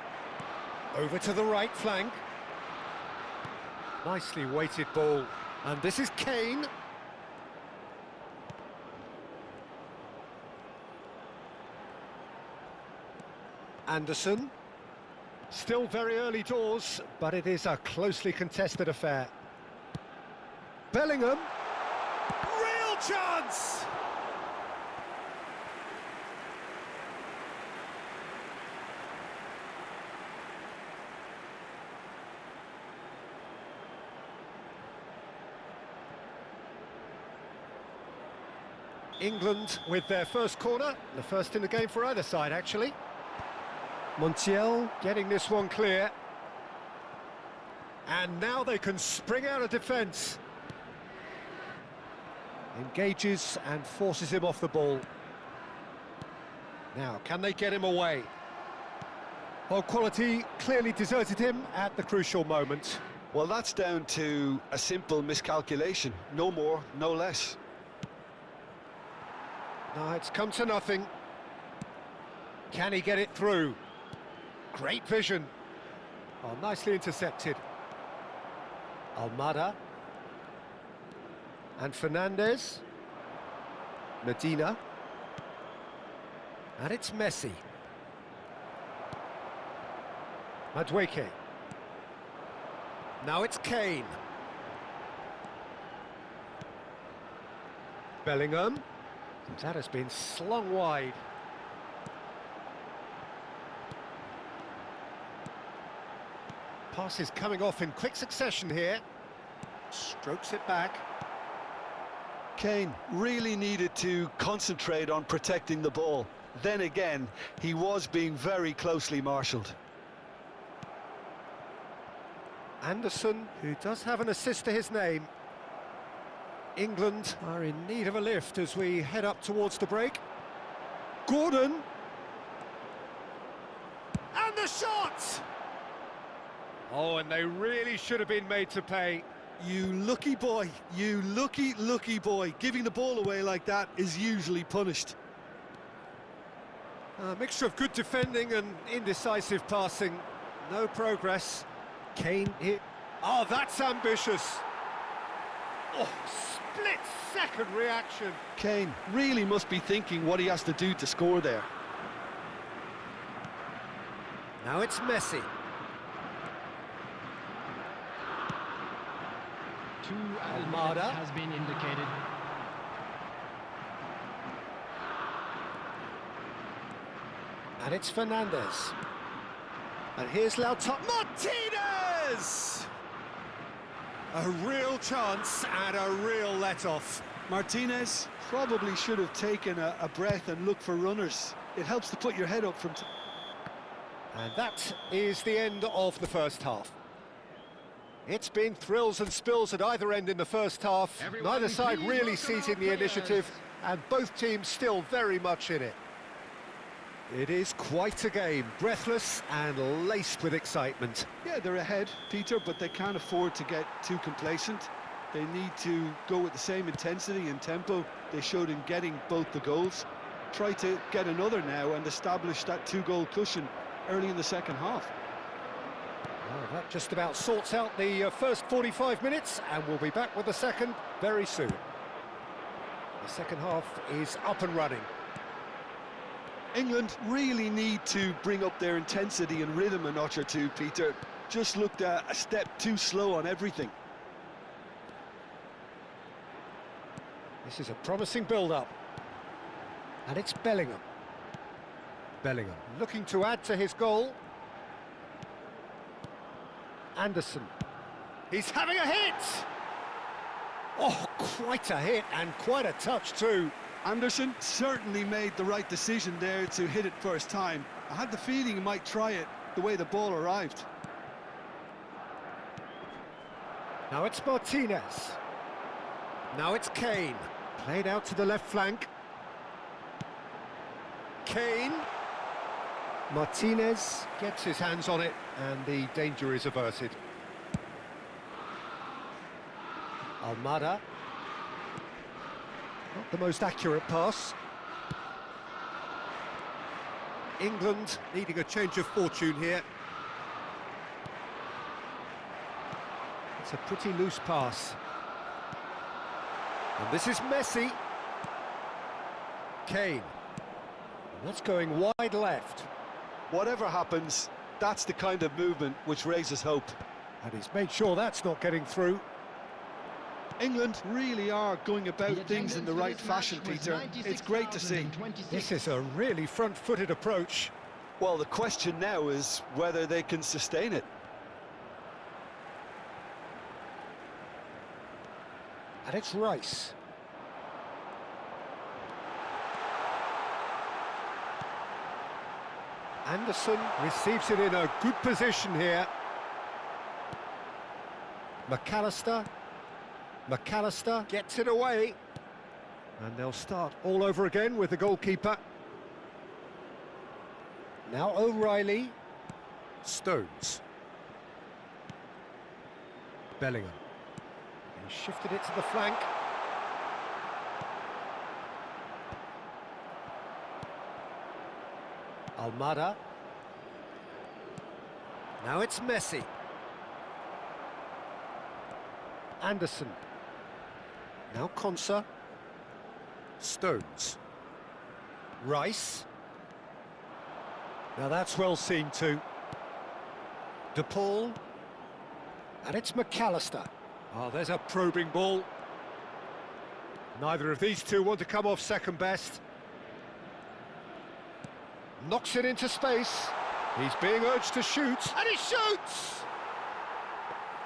Over to the right flank. Nicely weighted ball. And this is Kane. Anderson. Still very early doors, but it is a closely contested affair. Bellingham. Real chance! England with their first corner, the first in the game for either side, actually. Montiel getting this one clear. And now they can spring out of defence. Engages and forces him off the ball. Now, can they get him away? Well, quality clearly deserted him at the crucial moment. Well, that's down to a simple miscalculation. No more, no less. No, it's come to nothing. Can he get it through? Great vision. Oh, nicely intercepted. Almada. And Fernandez. Medina. And it's Messi. Madueke. Now it's Kane. Bellingham. That has been slung wide. Passes coming off in quick succession here. Strokes it back. Kane really needed to concentrate on protecting the ball. Then again, he was being very closely marshalled. Anderson, who does have an assist to his name. England are in need of a lift as we head up towards the break. Gordon. And the shot! Oh, and they really should have been made to pay. You lucky boy, you lucky boy. Giving the ball away like that is usually punished. A mixture of good defending and indecisive passing. No progress. Kane here. Oh, that's ambitious. Oh, split-second reaction. Kane really must be thinking what he has to do to score there. Now it's Messi. Two added Almada. minutes has been indicated. And it's Fernandez. And here's Lautaro Martinez! A real chance and a real let-off. Martinez probably should have taken a breath and looked for runners. It helps to put your head up from... And that is the end of the first half. It's been thrills and spills at either end in the first half. Everyone, Neither side please really welcome seizing our the players. initiative, and both teams still very much in it. It is quite a game, breathless and laced with excitement. Yeah, they're ahead, Peter, but they can't afford to get too complacent. They need to go with the same intensity and tempo they showed in getting both the goals. Try to get another now and establish that two-goal cushion early in the second half. Well, that just about sorts out the first 45 minutes, and we'll be back with the second very soon. The second half is up and running. England really need to bring up their intensity and rhythm a notch or two, Peter. Just looked a step too slow on everything. This is a promising build-up. And it's Bellingham. Bellingham looking to add to his goal. Anderson. He's having a hit! Oh, quite a hit and quite a touch too. Anderson certainly made the right decision there to hit it first time. I had the feeling he might try it the way the ball arrived. Now it's Martinez. Now it's Kane. Played out to the left flank. Kane. Martinez gets his hands on it and the danger is averted. Almada. Not the most accurate pass. England needing a change of fortune here. It's a pretty loose pass. And this is Messi. Kane. And that's going wide left. Whatever happens, that's the kind of movement which raises hope. And he's made sure that's not getting through. England really are going about The things in the attendance for right this match fashion, was Peter. It's great to see. 96,026. This is a really front-footed approach. Well, the question now is whether they can sustain it. And it's Rice. Anderson receives it in a good position here. McAllister. McAllister gets it away. And they'll start all over again with the goalkeeper. Now O'Reilly. Stones. Bellingham. He shifted it to the flank. Almada. Now it's Messi. Anderson. Now Konsa. Stones. Rice. Now that's well seen too. DePaul. And it's McAllister. Oh, there's a probing ball. Neither of these two want to come off second best. Knocks it into space. He's being urged to shoot, and he shoots!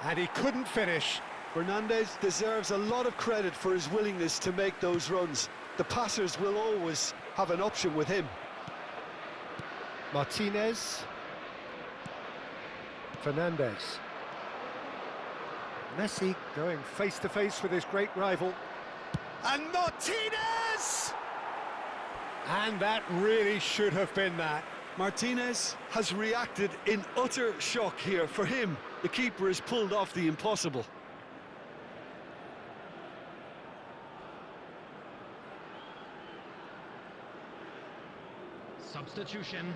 And he couldn't finish. Fernandez deserves a lot of credit for his willingness to make those runs. The passers will always have an option with him. Martinez. Fernandez. Messi going face-to-face with his great rival. And Martinez! And that really should have been that. Martinez has reacted in utter shock here. For him, the keeper has pulled off the impossible. Substitution.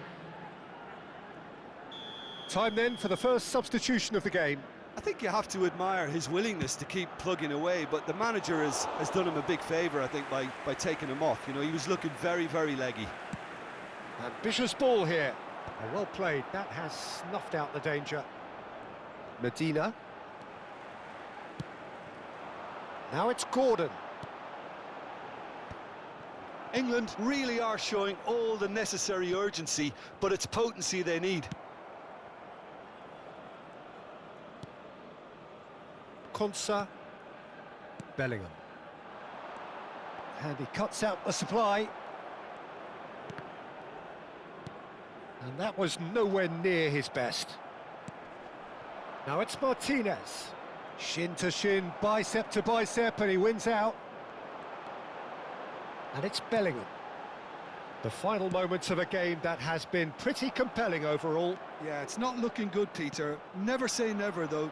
Time then for the first substitution of the game. I think you have to admire his willingness to keep plugging away, but the manager has done him a big favour, I think, by taking him off. You know, he was looking very, very leggy. Ambitious ball here. Oh, well played. That has snuffed out the danger. Medina. Now it's Gordon. England really are showing all the necessary urgency, but it's potency they need. Konsa. Bellingham. And he cuts out the supply. And that was nowhere near his best. Now it's Martinez. Shin to shin, bicep to bicep, and he wins out. And it's Bellingham. The final moments of a game that has been pretty compelling overall. Yeah, it's not looking good, Peter. Never say never, though.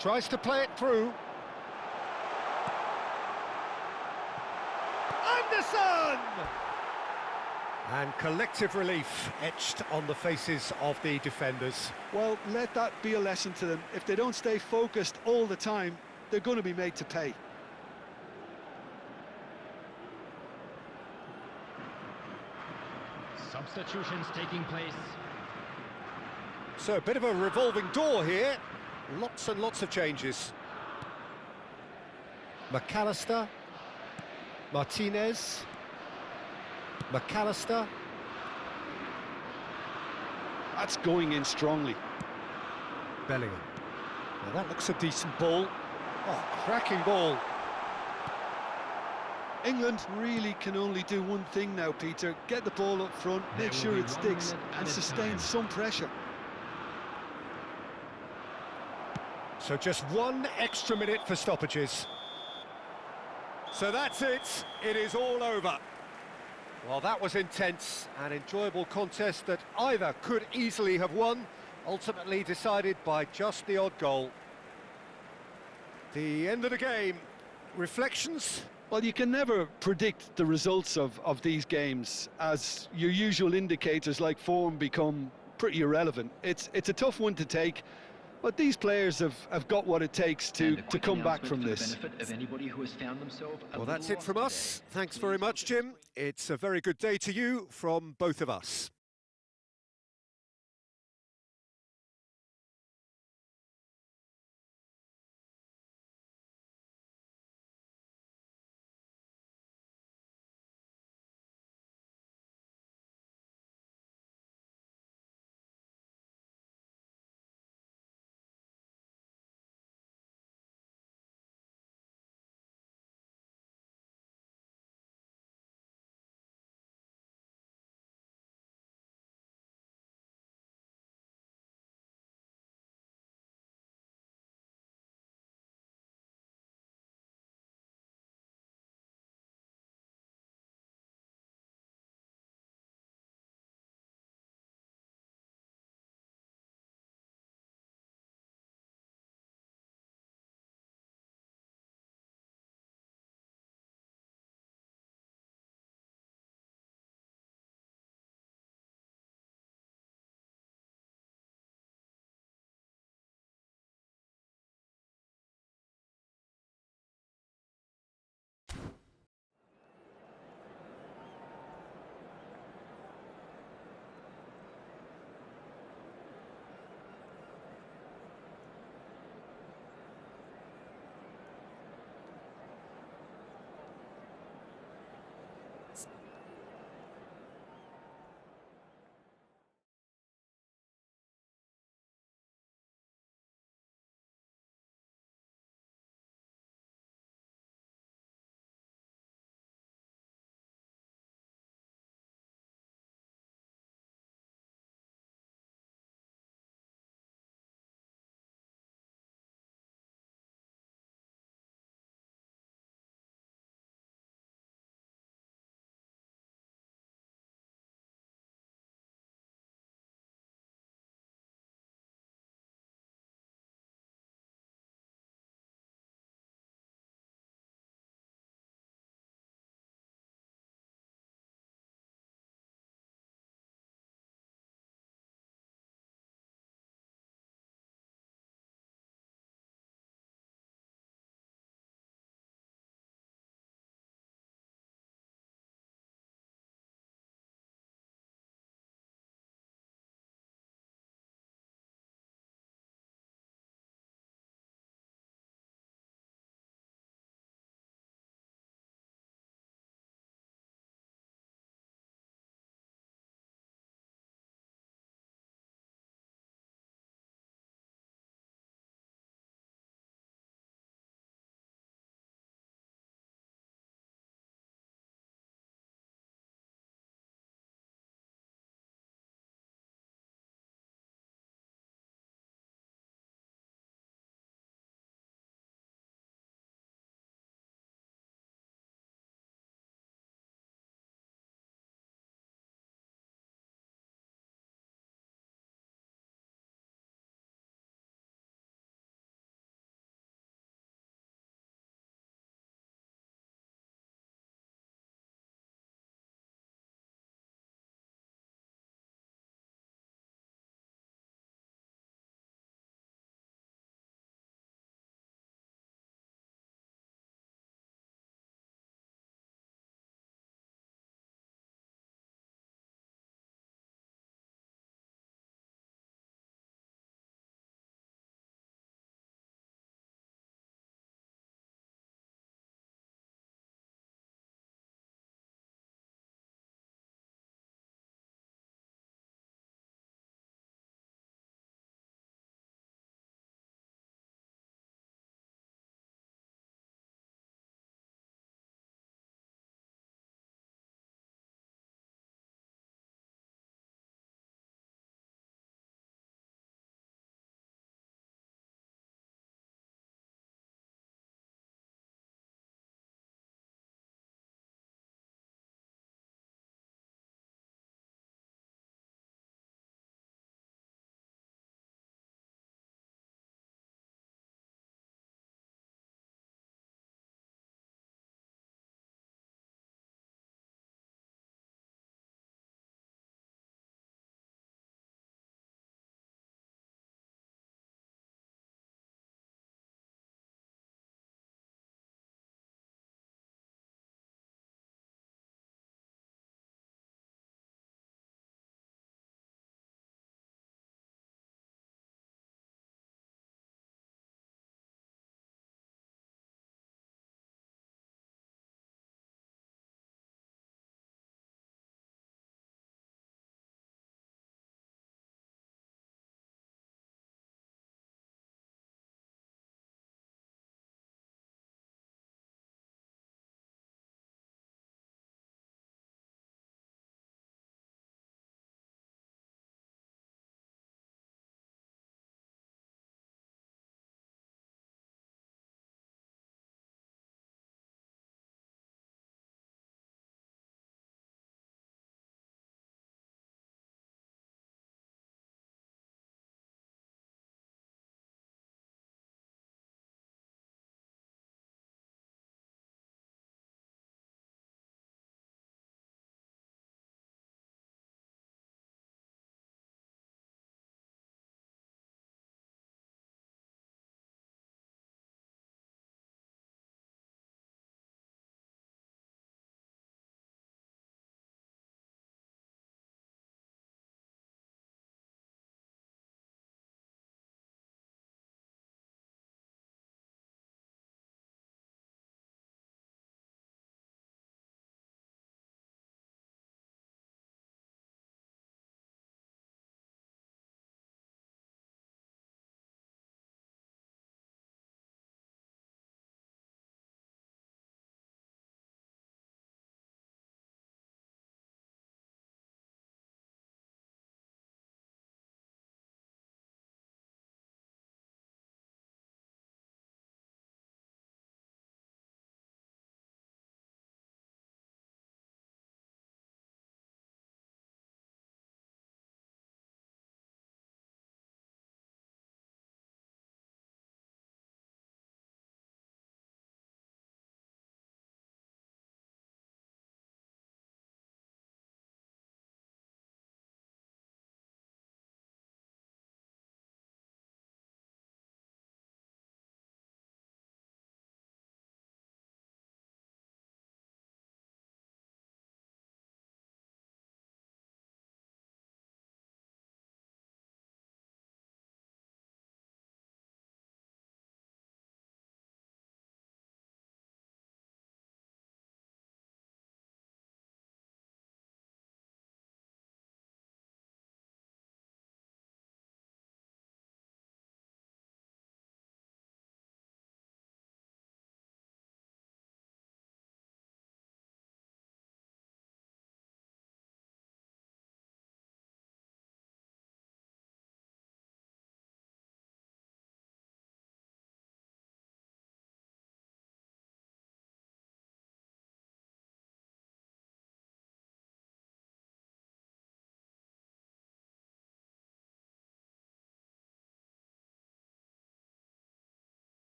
Tries to play it through. Anderson! And collective relief etched on the faces of the defenders. Well, let that be a lesson to them. If they don't stay focused all the time, they're going to be made to pay. Substitutions taking place. So a bit of a revolving door here. Lots and lots of changes. McAllister. Martinez. McAllister. That's going in strongly. Bellingham. Now that looks a decent ball. Oh, cracking ball. England really can only do one thing now, Peter. Get the ball up front, make sure it sticks, and sustain some pressure. So just one extra minute for stoppages. So that's it. It is all over. Well, that was intense, an enjoyable contest that either could easily have won, ultimately decided by just the odd goal. The end of the game. Reflections? Well, you can never predict the results of these games, as your usual indicators like form become pretty irrelevant. It's a tough one to take, but these players have got what it takes to come back from this. Well, that's it from us. Thanks very much, Jim. It's a very good day to you from both of us.